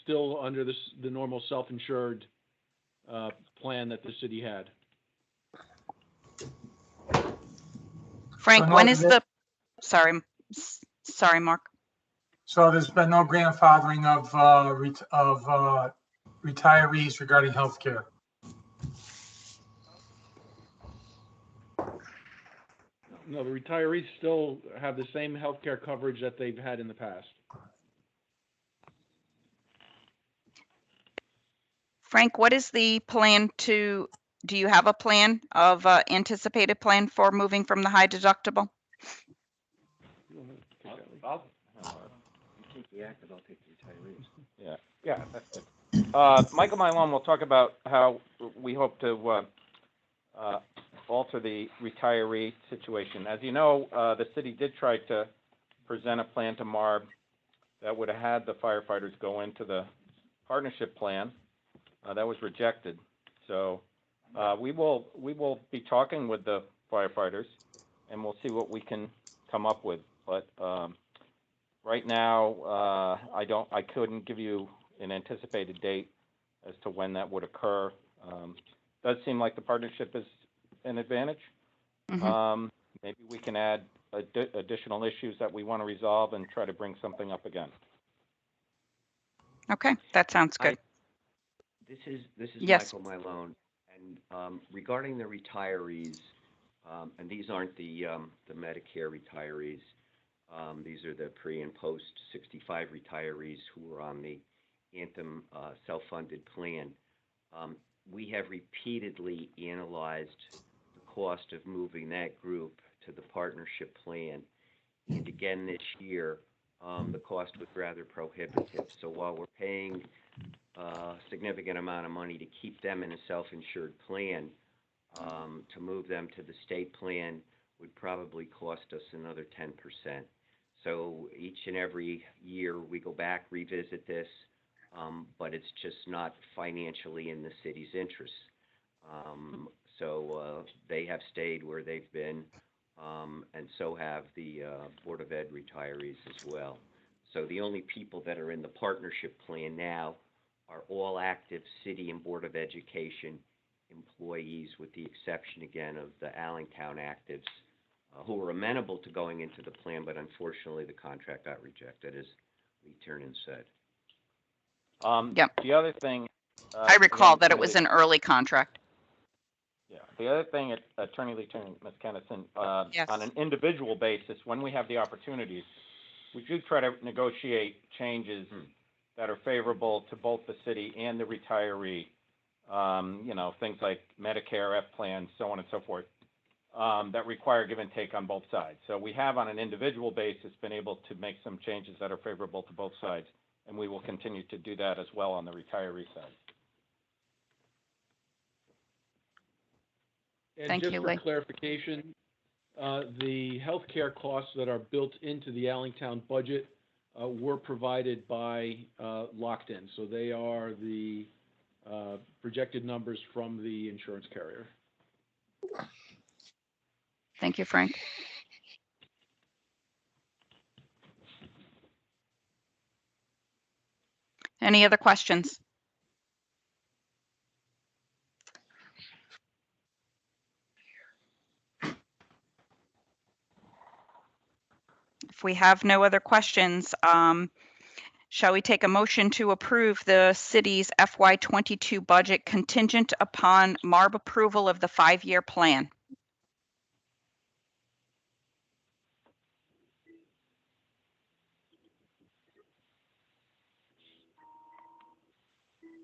S13: still under the normal self-insured plan that the city had.
S2: Frank,
S5: no,
S2: when is
S5: the-
S2: the, sorry, sorry, Mark.
S5: So there's been no grandfathering of retirees regarding healthcare.
S13: No, the retirees still have the same healthcare coverage that they've had in the past.
S2: Frank, what is the plan to, do you have a plan of anticipated plan for moving from the high deductible?
S11: Yeah. Michael Mylon will talk about how we hope to alter the retiree situation. As you know, the city did try to present a plan to MARB that would have had the firefighters go into the partnership plan. That was rejected. So we will be talking with the firefighters, and we'll see what we can come up with. But right now, I couldn't give you an anticipated date as to when that would occur. Does seem like the partnership is an advantage.
S2: Mm-hmm.
S11: Maybe we can add additional issues that we want to resolve and try to bring something up again.
S2: Okay, that sounds good.
S14: This is
S2: Yes.
S14: Michael Mylone, and regarding the retirees, and these aren't the Medicare retirees. These are the pre and post 65 retirees who are on the Anthem self-funded plan. We have repeatedly analyzed the cost of moving that group to the partnership plan, and again this year, the cost was rather prohibitive. So while we're paying a significant amount of money to keep them in a self-insured plan, to move them to the state plan would probably cost us another 10%. So each and every year we go back, revisit this, but it's just not financially in the city's interest. So they have stayed where they've been, and so have the Board of Ed retirees as well. So the only people that are in the partnership plan now are all active city and Board of Education employees, with the exception again of the Allentown actives, who were amenable to going into the plan, but unfortunately the contract got rejected, as Lee Turnan said.
S2: Yep.
S11: The other thing,
S2: I recall
S11: again,
S2: that it was an early contract.
S11: Yeah. The other thing, Attorney Lee Turnan, Ms. Kennison,
S2: Yes.
S11: on an individual basis, when we have the opportunities, we do try to negotiate changes that are favorable to both the city and the retiree. Things like Medicare, F plans, so on and so forth, that require give and take on both sides. So we have, on an individual basis, been able to make some changes that are favorable to both sides, and we will continue to do that as well on the retiree side.
S13: And
S2: Thank
S13: just
S2: you,
S13: for
S2: Lee.
S13: clarification, the healthcare costs that are built into the Allentown budget were provided by Locked In. So they are the projected numbers from the insurance carrier.
S2: Thank you, Frank. Any other questions? If we have no other questions, shall we take a motion to approve the city's FY22 budget contingent upon MARB approval of the 5-year plan?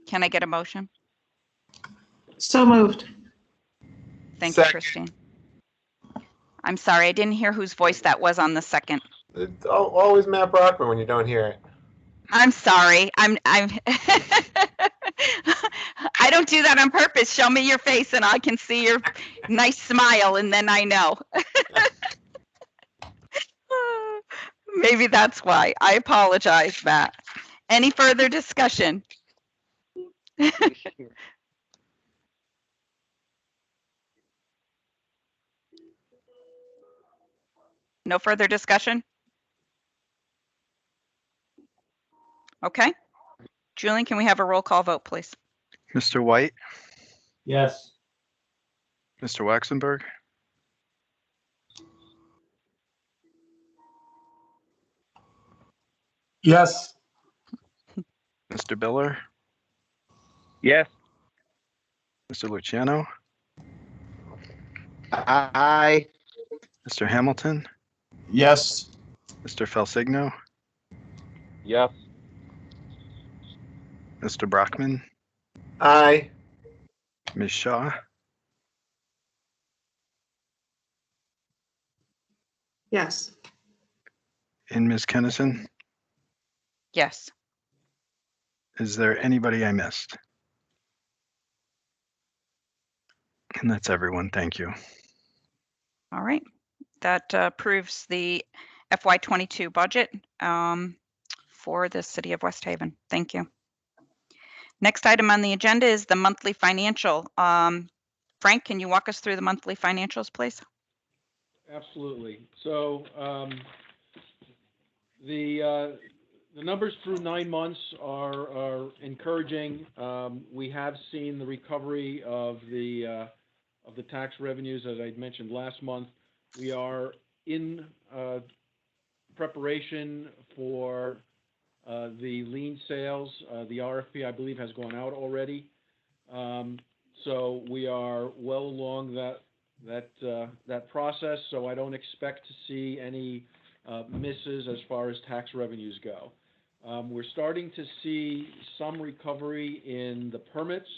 S2: Can I get a motion?
S3: So moved.
S2: Thank you, Christine. I'm sorry, I didn't hear whose voice that was on the second.
S15: It's always Matt Brockman when you don't hear it.
S2: I'm sorry. I'm I don't do that on purpose. Show me your face and I can see your nice smile and then I know. Maybe that's why. I apologize, Matt. Any further discussion? No further discussion? Okay. Julian, can we have a roll call vote, please?
S1: Mr. White,
S13: Yes.
S1: Mr. Waxenberg,
S5: Yes.
S1: Mr. Biller,
S11: Yes.
S1: Mr. Luciano,
S4: Aye.
S1: Mr. Hamilton,
S10: Yes.
S1: Mr. Felsigno,
S11: Yes.
S1: Mr. Brockman,
S15: Aye.
S1: Ms. Shaw,
S3: Yes.
S1: and Ms. Kennison.
S2: Yes.
S1: Is there anybody I missed? And that's everyone. Thank you.
S2: All right. That approves the FY22 budget for the city of West Haven. Thank you. Next item on the agenda is the monthly financial. Frank, can you walk us through the monthly financials, please?
S13: Absolutely. So the numbers through 9 months are encouraging. We have seen the recovery of the tax revenues, as I mentioned last month. We are in preparation for the lien sales. The RFP, I believe, has gone out already. So we are well along that process. So I don't expect to see any misses as far as tax revenues go. We're starting to see some recovery in the permits.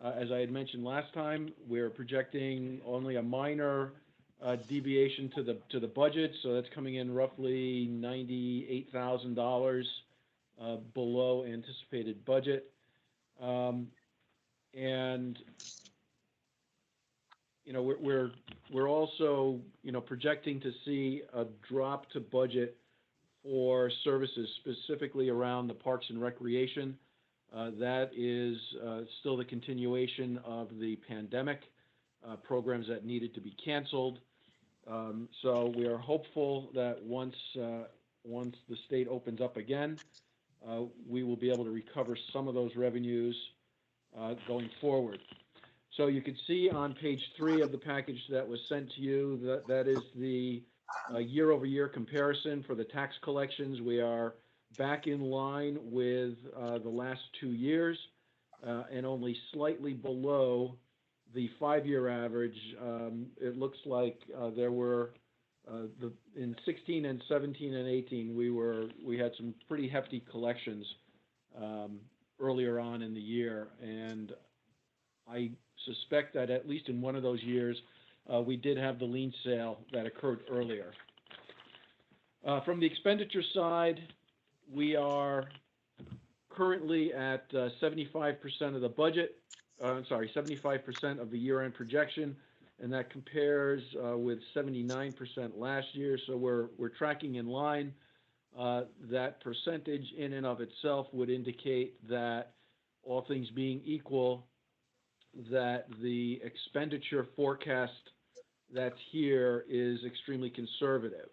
S13: As I had mentioned last time, we're projecting only a minor deviation to the budget, so that's coming in roughly $98,000 below anticipated budget. And you know, we're also, you know, projecting to see a drop to budget for services specifically around the parks and recreation. That is still the continuation of the pandemic, programs that needed to be canceled. So we are hopeful that once the state opens up again, we will be able to recover some of those revenues going forward. So you can see on page 3 of the package that was sent to you that is the year-over-year comparison for the tax collections. We are back in line with the last 2 years and only slightly below the 5-year average. It looks like there were in 16 and 17 and 18 we had some pretty hefty collections earlier on in the year, and I suspect that at least in one of those years we did have the lien sale that occurred earlier. From the expenditure side, we are currently at 75% of the budget. 75% of the year-end projection, and that compares with 79% last year. So we're tracking in line. That percentage in and of itself would indicate that, all things being equal, that the expenditure forecast that's here is extremely conservative,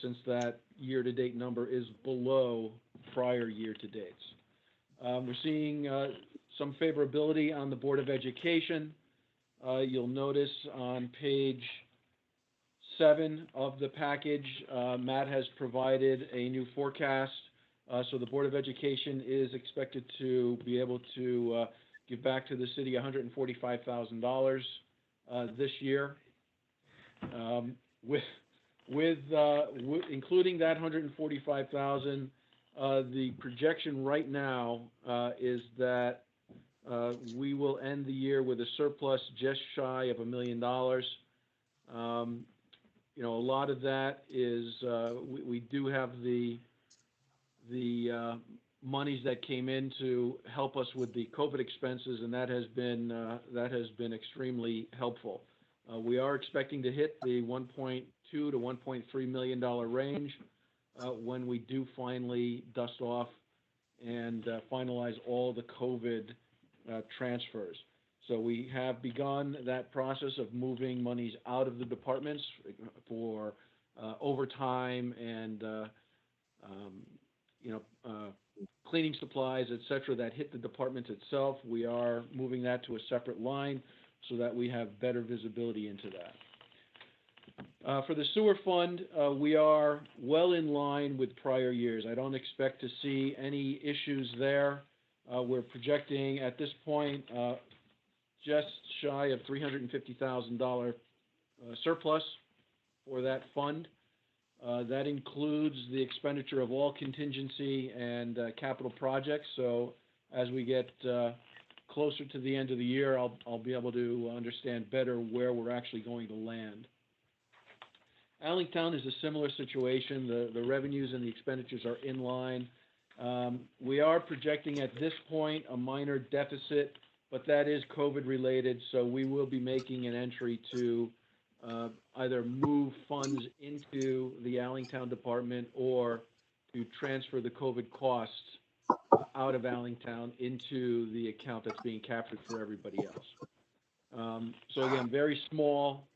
S13: since that year-to-date number is below prior year-to-dates. We're seeing some favorability on the Board of Education. You'll notice on page 7 of the package, Matt has provided a new forecast. So the Board of Education is expected to be able to give back to the city $145,000 this year. Including that $145,000, the projection right now is that we will end the year with a surplus just shy of $1 million. You know, a lot of that is we do have the monies that came in to help us with the COVID expenses, and that has been extremely helpful. We are expecting to hit the $1.2 to $1.3 million range when we do finally dust off and finalize all the COVID transfers. So we have begun that process of moving monies out of the departments for overtime and cleaning supplies, etc., that hit the department itself. We are moving that to a separate line so that we have better visibility into that. For the sewer fund, we are well in line with prior years. I don't expect to see any issues there. We're projecting at this point just shy of $350,000 surplus for that fund. That includes the expenditure of all contingency and capital projects. So as we get closer to the end of the year, I'll be able to understand better where we're actually going to land. Allentown is a similar situation. The revenues and the expenditures are in line. We are projecting at this point a minor deficit, but that is COVID related, so we will be making an entry to either move funds into the Allentown department or to transfer the COVID costs out of Allentown into the account that's being captured for everybody else. So again, very small.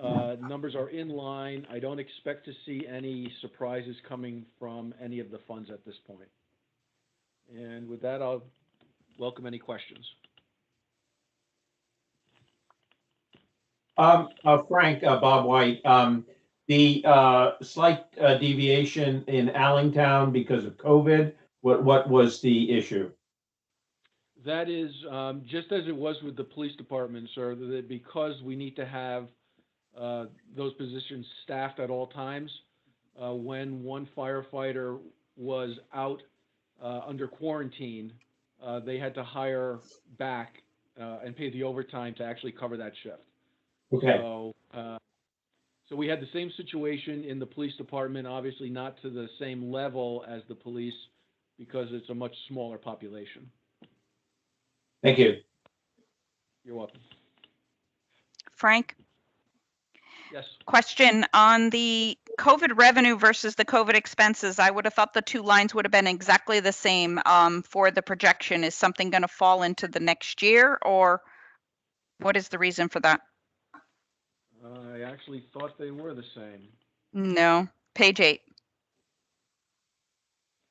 S13: Numbers are in line. I don't expect to see any surprises coming from any of the funds at this point. And with that, I'll welcome any questions.
S16: Frank, Bob White, the slight deviation in Allentown because of COVID, what was the issue?
S13: That is just as it was with the police department, sir, that because we need to have those positions staffed at all times. When one firefighter was out under quarantine, they had to hire back and pay the overtime to actually cover that shift.
S16: Okay.
S13: So we had the same situation in the police department, obviously not to the same level as the police because it's a much smaller population.
S16: Thank you.
S13: You're welcome.
S2: Frank?
S13: Yes.
S2: Question on the COVID revenue versus the COVID expenses. I would have thought the two lines would have been exactly the same for the projection. Is something going to fall into the next year, or what is the reason for that?
S13: I actually thought they were the same.
S2: No, page 8.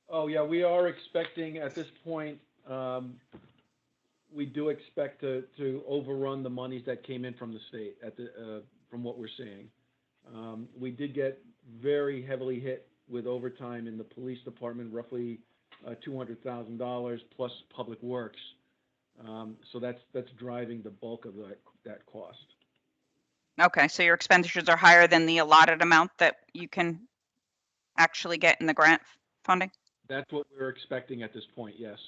S13: Oh, yeah, we are expecting at this point, we do expect to overrun the monies that came in from the state from what we're seeing. We did get very heavily hit with overtime in the police department, roughly $200,000 plus public works. So that's driving the bulk of that cost.
S2: Okay, so your expenditures are higher than the allotted amount that you can actually get in the grant funding?
S13: That's what we're expecting at this point, yes.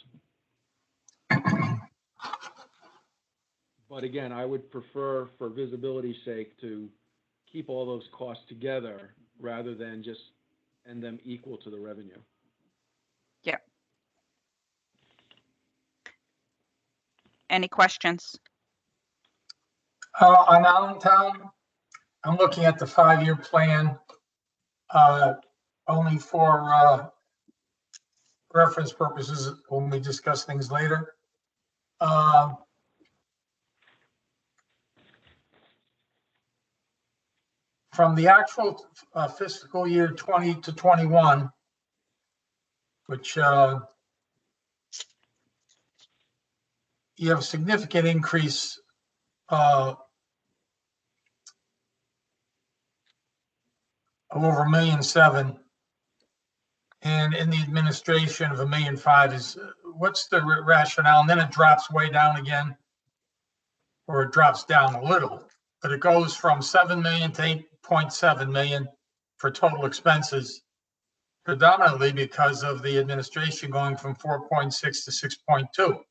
S13: But again, I would prefer, for visibility's sake, to keep all those costs together rather than just end them equal to the revenue.
S2: Yeah. Any questions?
S5: On Allentown, I'm looking at the 5-year plan, only for reference purposes when we discuss things later. From the actual fiscal year 20 to 21, which you have a significant increase of over $1.7 million, and in the administration of $1.5 million is what's the rationale? And then it drops way down again, or it drops down a little, but it goes from $7 million to $8.7 million for total expenses, predominantly because of the administration going from 4.6 to 6.2.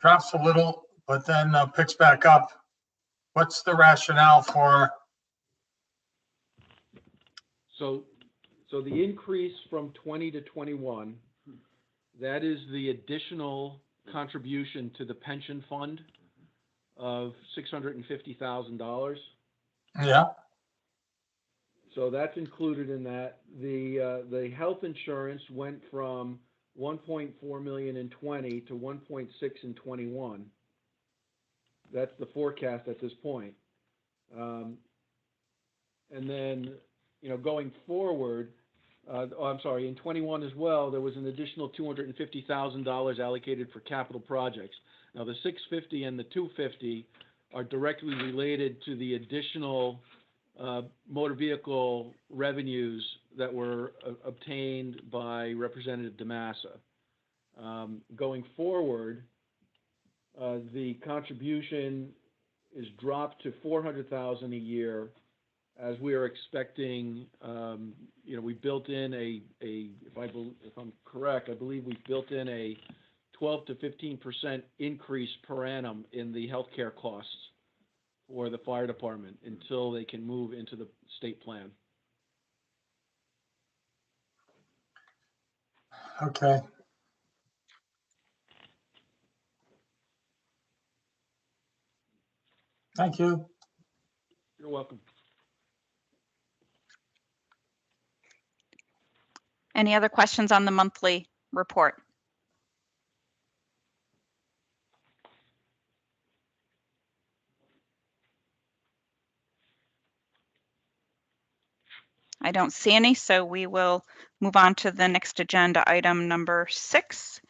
S5: Drops a little, but then picks back up. What's the rationale for?
S13: So the increase from 20 to 21, that is the additional contribution to the pension fund of $650,000.
S5: Yeah.
S13: So that's included in that. The health insurance went from 1.4 million in 20 to 1.6 in 21. That's the forecast at this point. And then, going forward, in 21 as well, there was an additional $250,000 allocated for capital projects. Now, the 650 and the 250 are directly related to the additional motor vehicle revenues that were obtained by Representative DeMassa. Going forward, the contribution is dropped to $400,000 a year, as we are expecting. We built in if I'm correct, I believe we built in a 12 to 15% increase per annum in the healthcare costs for the fire department until they can move into the state plan.
S5: Okay. Thank you.
S13: You're welcome.
S2: Any other questions on the monthly report? I don't see any, so we will move on to the next agenda item, number 6.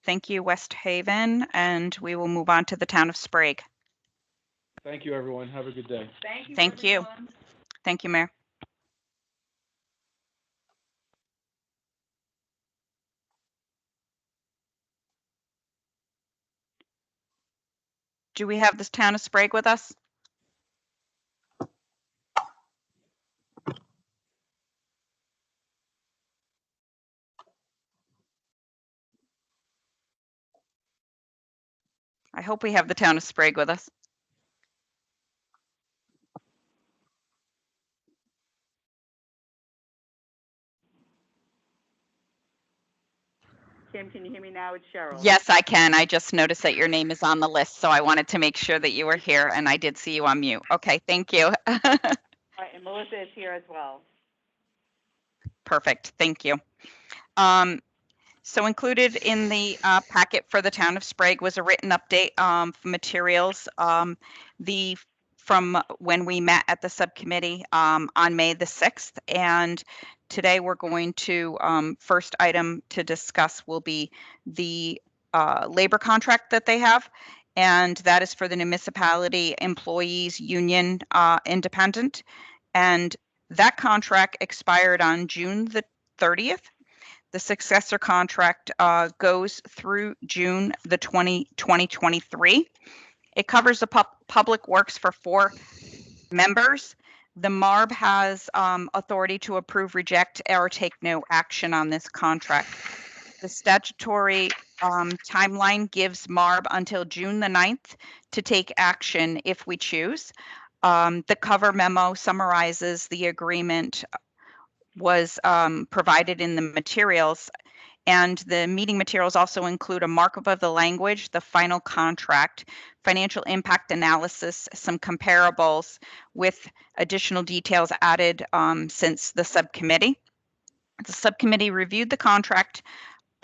S2: Thank you, West Haven, and we will move on to the town of Sprague.
S13: Thank you, everyone. Have a good day.
S2: Thank you. Thank you, Mayor. Do we have this town of Sprague with us? I hope we have the town of Sprague with us.
S17: Kim, can you hear me now? It's Cheryl.
S2: Yes, I can. I just noticed that your name is on the list, so I wanted to make sure that you were here, and I did see you on mute. Okay, thank you.
S17: All right, and Melissa is here as well.
S2: Perfect, thank you. So included in the packet for the town of Sprague was a written update for materials from when we met at the subcommittee on May the 6th. And today we're going to, first item to discuss will be the labor contract that they have. And that is for the municipality employees union independent. And that contract expired on June the 30th. The successor contract goes through June the 2023. It covers the public works for 4 members. The MARB has authority to approve, reject, or take no action on this contract. The statutory timeline gives MARB until June the 9th to take action if we choose. The cover memo summarizes the agreement was provided in the materials, and the meeting materials also include a markup of the language, the final contract, financial impact analysis, some comparables with additional details added since the subcommittee. The subcommittee reviewed the contract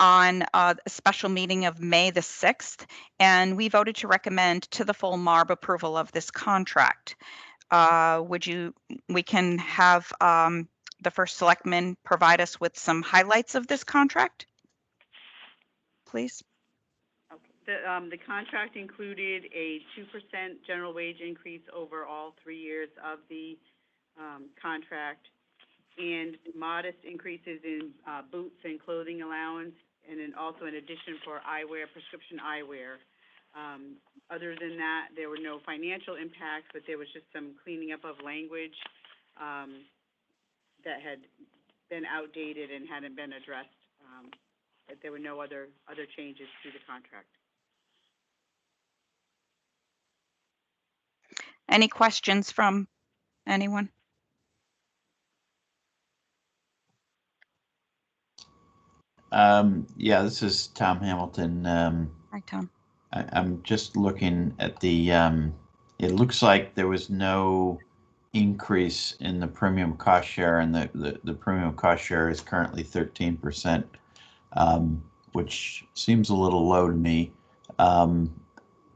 S2: on a special meeting of May the 6th, and we voted to recommend to the full MARB approval of this contract. We can have the first selectman provide us with some highlights of this contract, please?
S17: Okay. The contract included a 2% general wage increase over all 3 years of the contract, and modest increases in boots and clothing allowance, and then also in addition for eyewear, prescription eyewear. Other than that, there were no financial impacts, but there was just some cleaning up of language that had been outdated and hadn't been addressed. But there were no other changes to the contract.
S2: Any questions from anyone?
S10: Yeah, this is Tom Hamilton.
S2: Hi, Tom.
S10: I'm just looking at the, it looks like there was no increase in the premium cost share, and the premium cost share is currently 13%, which seems a little low to me.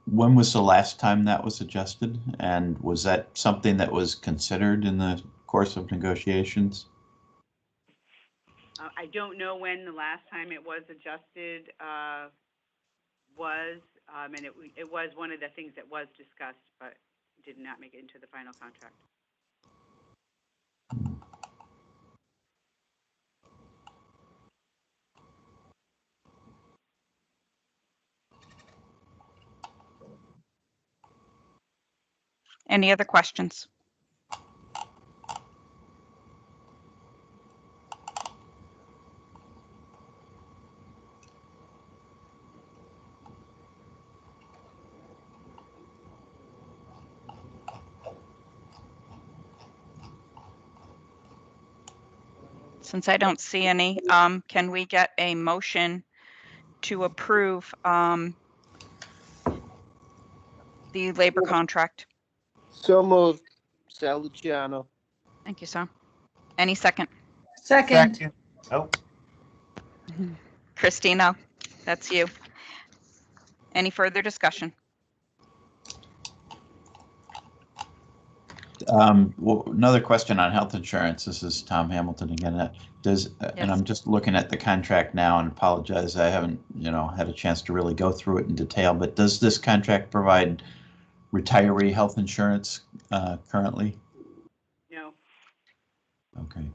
S10: When was the last time that was adjusted? And was that something that was considered in the course of negotiations?
S17: I don't know when the last time it was adjusted was, and it was one of the things that was discussed, but did not make it into the final contract.
S2: Any other questions? Since I don't see any, can we get a motion to approve the labor contract?
S4: So moved. Sal Luciano.
S2: Thank you, sir. Any second?
S3: Second.
S15: Oh,
S2: Christina, that's you. Any further discussion?
S10: Well, another question on health insurance. This is Tom Hamilton again. And
S2: Yes.
S10: I'm just looking at the contract now and apologize. I haven't, had a chance to really go through it in detail, but does this contract provide retiree health insurance currently?
S17: No.
S10: Okay.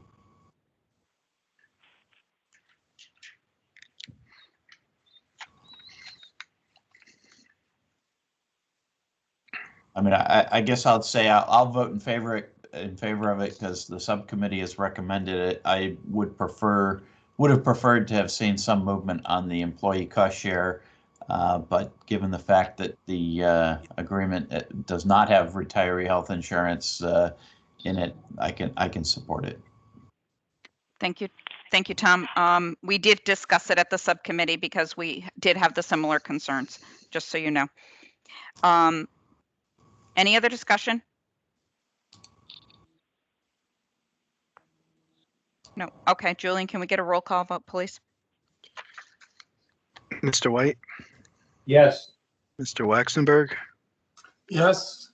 S10: I mean, I guess I'll say I'll vote in favor of it because the subcommittee has recommended it. I would have preferred to have seen some movement on the employee cost share, but given the fact that the agreement does not have retiree health insurance in it, I can support it.
S2: Thank you. Thank you, Tom. We did discuss it at the subcommittee because we did have the similar concerns, just so you know. Any other discussion? No. Okay, Julian, can we get a roll call vote, please?
S1: Mr. White,
S16: Yes.
S1: Mr. Waxenberg,
S5: Yes.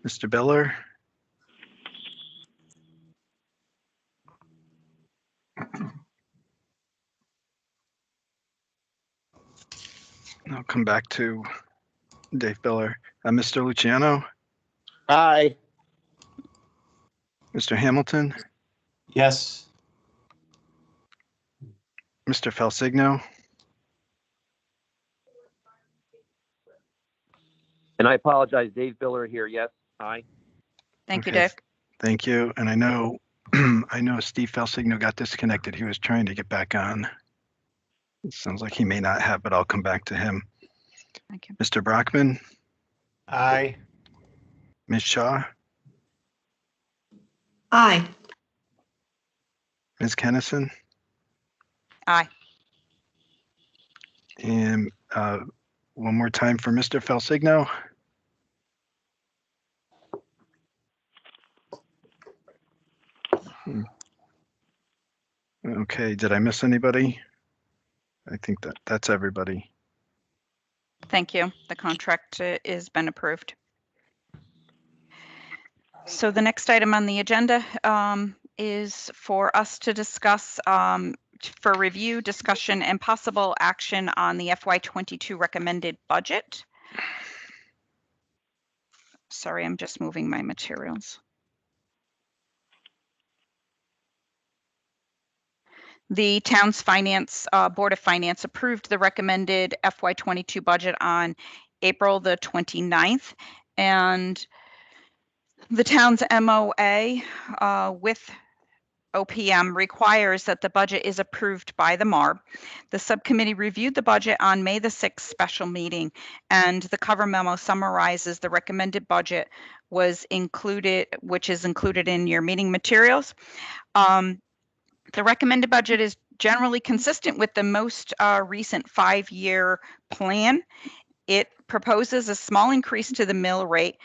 S1: Mr. Biller, I'll come back to Dave Biller. Mr. Luciano,
S4: Aye.
S1: Mr. Hamilton,
S10: Yes.
S1: Mr. Felsigno,
S11: And I apologize, Dave Biller here, yes, aye.
S2: Thank you,
S1: Okay.
S2: Dave.
S1: Thank you. And I know, I know Steve Felsigno got disconnected. He was trying to get back on. It sounds like he may not have, but I'll come back to him.
S2: Thank you.
S1: Mr. Brockman,
S15: aye.
S1: Ms. Shaw,
S3: Aye.
S1: Ms. Kennison,
S2: Aye.
S1: and one more time for Mr. Felsigno. Okay, did I miss anybody? I think that's everybody.
S2: Thank you. The contract is been approved. So the next item on the agenda is for us to discuss for review, discussion, and possible action on the FY22 recommended budget. Sorry, I'm just moving my materials. The town's Board of Finance approved the recommended FY22 budget on April the 29th, and the town's MOA with OPM requires that the budget is approved by the MARB. The subcommittee reviewed the budget on May the 6th special meeting, and the cover memo summarizes the recommended budget which is included in your meeting materials. The recommended budget is generally consistent with the most recent 5-year plan. It proposes a small increase to the mill rate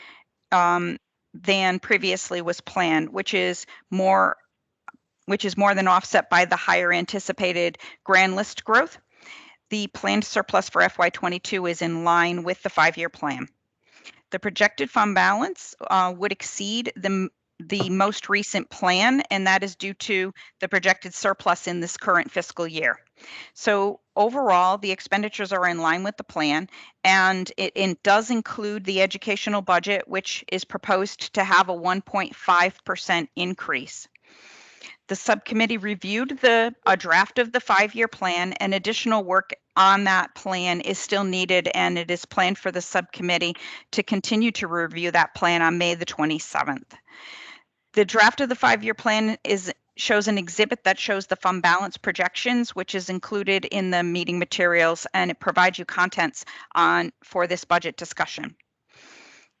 S2: than previously was planned, which is more than offset by the higher anticipated grand list growth. The planned surplus for FY22 is in line with the 5-year plan. The projected fund balance would exceed the most recent plan, and that is due to the projected surplus in this current fiscal year. So overall, the expenditures are in line with the plan, and it does include the educational budget, which is proposed to have a 1.5% increase. The subcommittee reviewed a draft of the 5-year plan, and additional work on that plan is still needed, and it is planned for the subcommittee to continue to review that plan on May the 27th. The draft of the 5-year plan shows an exhibit that shows the fund balance projections, which is included in the meeting materials, and it provides you contents for this budget discussion.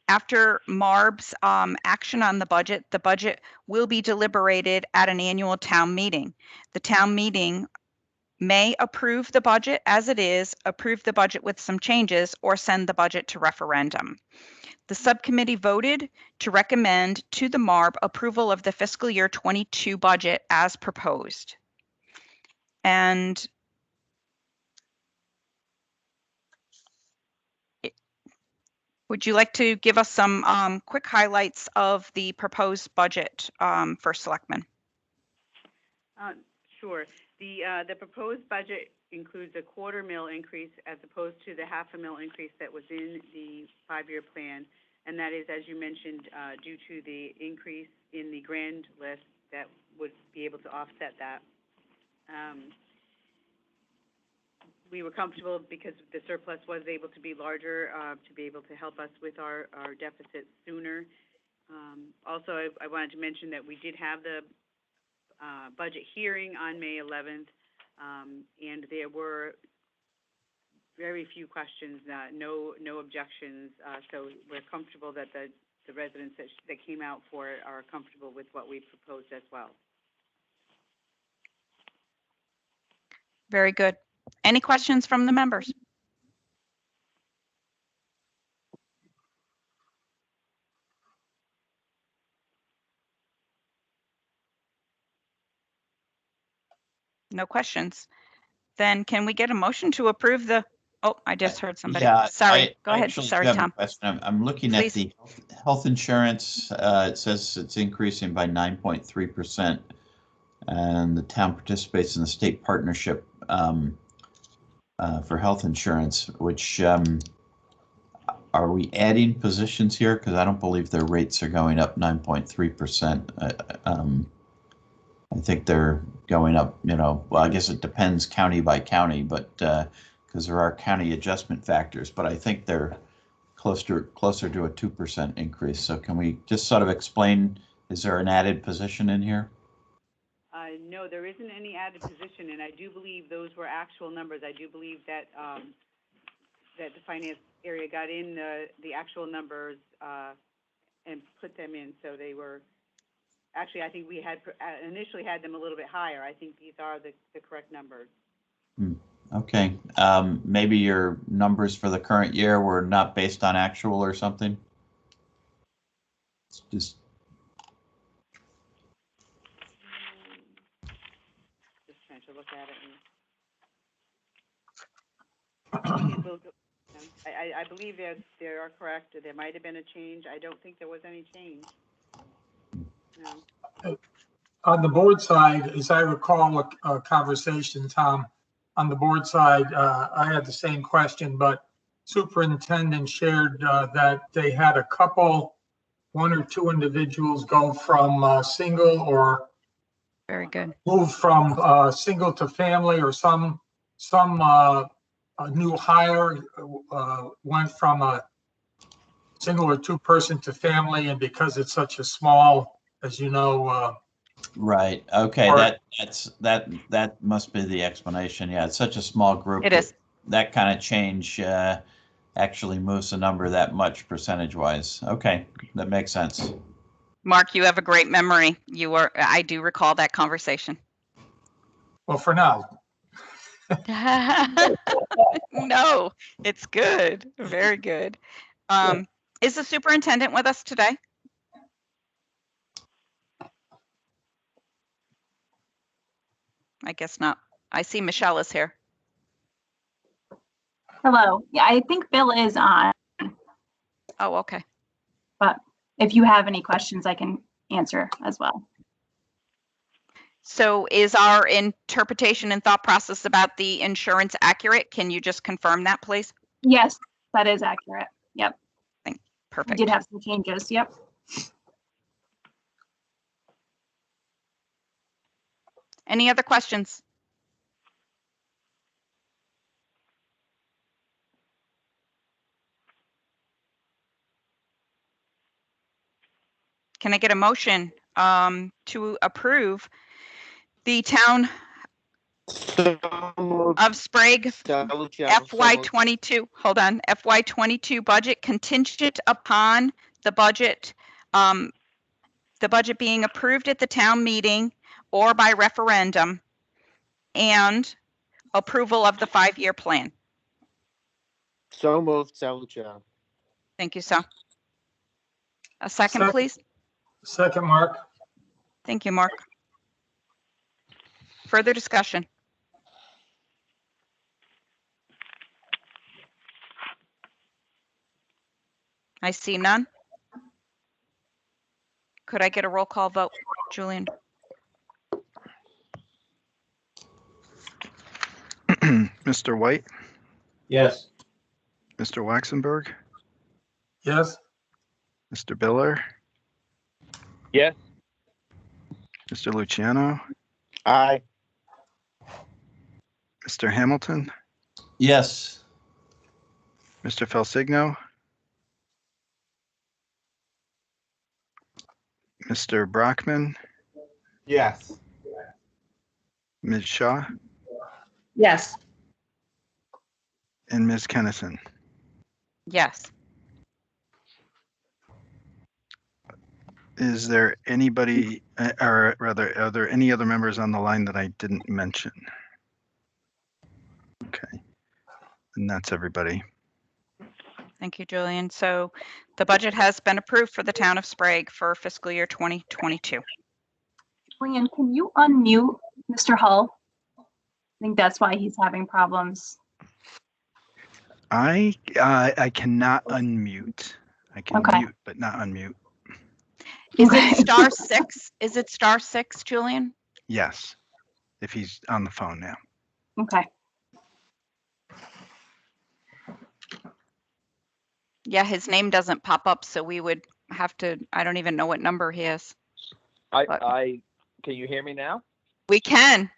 S2: After MARB's action on the budget will be deliberated at an annual town meeting. The town meeting may approve the budget as it is, approve the budget with some changes, or send the budget to referendum. The subcommittee voted to recommend to the MARB approval of the fiscal year 22 budget as proposed. And would you like to give us some quick highlights of the proposed budget, First Selectman?
S17: Sure. The proposed budget includes a $0.25 increase as opposed to the $0.5 increase that was in the 5-year plan, and that is, as you mentioned, due to the increase in the grand list that would be able to offset that. We were comfortable because the surplus was able to be larger to be able to help us with our deficit sooner. Also, I wanted to mention that we did have the budget hearing on May 11th, and there were very few questions, no objections. So we're comfortable that the residents that came out for it are comfortable with what we proposed as well.
S2: Very good. Any questions from the members? No questions. Then can we get a motion to approve the, oh, I just heard somebody.
S10: Yeah,
S2: Sorry, go
S10: I
S2: ahead.
S10: actually
S2: Sorry,
S10: do have a
S2: Tom.
S10: question. I'm looking
S2: Please.
S10: at the health insurance. It says it's increasing by 9.3%, and the town participates in the state partnership for health insurance, which are we adding positions here? Because I don't believe their rates are going up 9.3%. I think they're going up, well, I guess it depends county by county, but because there are county adjustment factors, but I think they're closer to a 2% increase. So can we just sort of explain, is there an added position in here?
S17: No, there isn't any added position, and I do believe those were actual numbers. I do believe that that the finance area got in the actual numbers and put them in, so they were. Actually, I think we had initially had them a little bit higher. I think these are the correct numbers.
S10: Okay. Maybe your numbers for the current year were not based on actual or something? It's just
S17: trying to look at it. I believe that they are correct. There might have been a change. I don't think there was any change. No.
S5: On the board side, as I recall a conversation, Tom, on the board side, I had the same question, but superintendent shared that they had a couple, 1 or 2 individuals go from single or
S2: very good
S5: move from single to family, or some a new hire went from a single or 2-person to family, and because it's such a small, as you know.
S10: Right. Okay. That must be the explanation. Yeah, it's such a small group.
S2: It is.
S10: That kind of change actually moves the number that much percentage-wise. Okay, that makes sense.
S2: Mark, you have a great memory. I do recall that conversation.
S5: Well, for now.
S2: No, it's good. Very good. Is the superintendent with us today? I guess not. I see Michelle is here.
S18: Hello. Yeah, I think Bill is on.
S2: Oh, okay.
S18: But if you have any questions, I can answer as well.
S2: So is our interpretation and thought process about the insurance accurate? Can you just confirm that, please?
S18: Yes, that is accurate. Yep. We
S2: Perfect.
S18: did have some changes. Yep.
S2: Any other questions? Can I get a motion to approve the town of Sprague FY22, hold on, FY22 budget contingent upon the budget being approved at the town meeting or by referendum and approval of the 5-year plan?
S4: So moved, Salutiano.
S2: Thank you, sir. A second, please.
S5: Second, Mark.
S2: Thank you, Mark. Further discussion? I see none. Could I get a roll call vote, Julian?
S1: Mr. White,
S16: Yes.
S1: Mr. Waxenberg,
S5: Yes.
S1: Mr. Biller,
S4: Yes.
S1: Mr. Luciano,
S4: Aye.
S1: Mr. Hamilton,
S10: Yes.
S1: Mr. Felsigno, Mr. Brockman,
S15: Yes.
S1: Ms. Shaw,
S3: Yes.
S1: and Ms. Kennison.
S2: Yes.
S1: Is there anybody, or rather, are there any other members on the line that I didn't mention? Okay, and that's everybody.
S2: Thank you, Julian. So the budget has been approved for the town of Sprague for fiscal year 2022.
S18: Julian, can you unmute Mr. Hull? I think that's why he's having problems.
S1: I cannot unmute. I can mute, but not unmute.
S2: Is it star six? Is it star six, Julian?
S1: Yes, if he's on the phone now.
S18: Okay.
S2: Yeah, his name doesn't pop up, so we would have to, I don't even know what number he is.
S19: Can you hear me now?
S2: We can.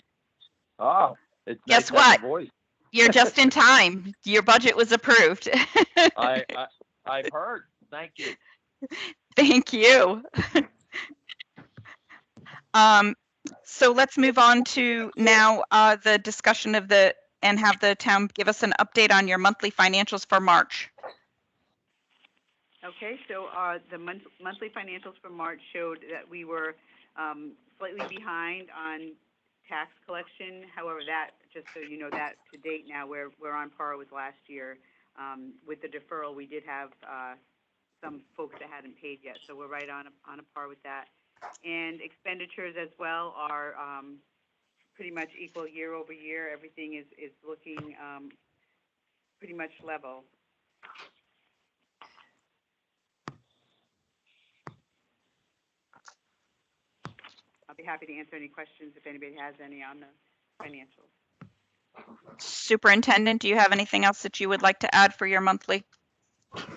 S19: Oh, it's
S2: Guess
S19: nice to have
S2: what?
S19: a voice.
S2: You're just in time. Your budget was approved.
S19: I've heard. Thank you.
S2: Thank you. So let's move on to now the discussion of and have the town give us an update on your monthly financials for March.
S17: Okay, so the monthly financials for March showed that we were slightly behind on tax collection. However, that, just so you know, that to date now, we're on par with last year. With the deferral, we did have some folks that hadn't paid yet, so we're right on a par with that. And expenditures as well are pretty much equal year over year. Everything is looking pretty much level. I'll be happy to answer any questions if anybody has any on the financials.
S2: Superintendent, do you have anything else that you would like to add for your monthly?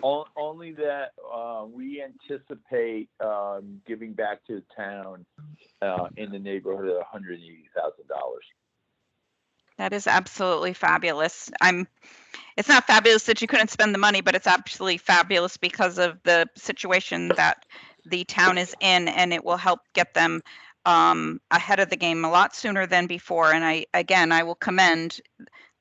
S19: Only that we anticipate giving back to the town in the neighborhood of $180,000.
S2: That is absolutely fabulous. It's not fabulous that you couldn't spend the money, but it's absolutely fabulous because of the situation that the town is in, and it will help get them ahead of the game a lot sooner than before. And I will commend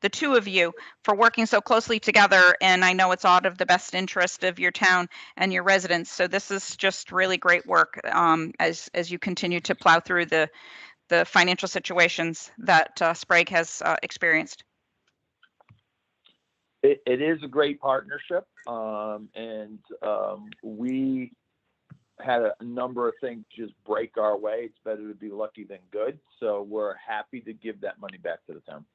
S2: the two of you for working so closely together, and I know it's out of the best interest of your town and your residents. So this is just really great work as you continue to plow through the financial situations that Sprague has experienced.
S19: It is a great partnership, and we had a number of things just break our way. It's better to be lucky than good. So we're happy to give that money back to the town.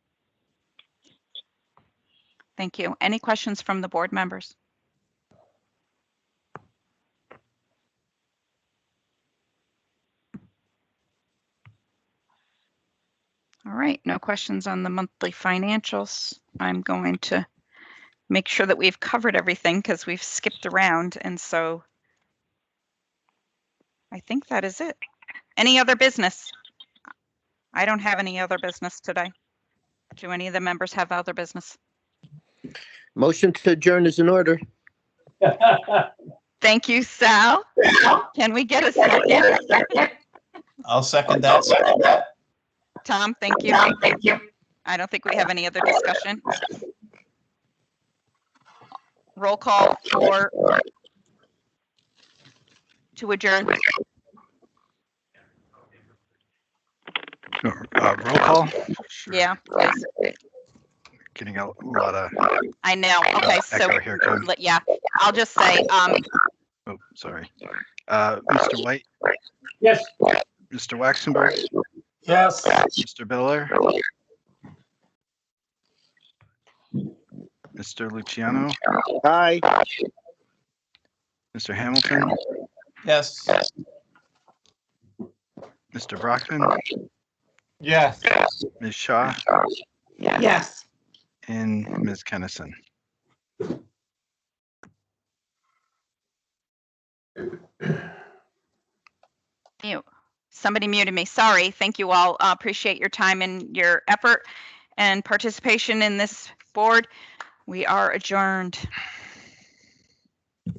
S2: Thank you. Any questions from the board members? no questions on the monthly financials. I'm going to make sure that we've covered everything because we've skipped around. And so I think that is it. Any other business? I don't have any other business today. Do any of the members have other business?
S4: Motion to adjourn is in order.
S2: Thank you, Sal. Can we get a second?
S10: I'll second that.
S2: Tom, thank you. I don't think we have any other discussion. Roll call to adjourn.
S1: Roll call? Sure.
S2: Yeah, please.
S1: Getting a lot of
S2: I know. Okay, so
S1: echo here, Con.
S2: yeah, I'll just say,
S1: Oh, sorry. Mr. White?
S16: Yes.
S1: Mr. Waxenberg?
S5: Yes.
S1: Mr. Biller? Mr. Luciano?
S4: Aye.
S1: Mr. Hamilton?
S10: Yes.
S1: Mr. Brockman?
S15: Yes.
S1: Ms. Shaw?
S3: Yes.
S1: And Ms. Kennison?
S2: mute. Somebody muted me. Sorry. Thank you all. Appreciate your time and your effort and participation in this board. We are adjourned.
S1: All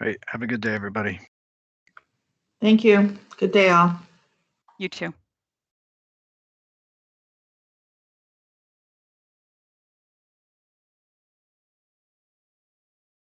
S1: right. Have a good day, everybody.
S3: Thank you. Good day, all.
S2: You too.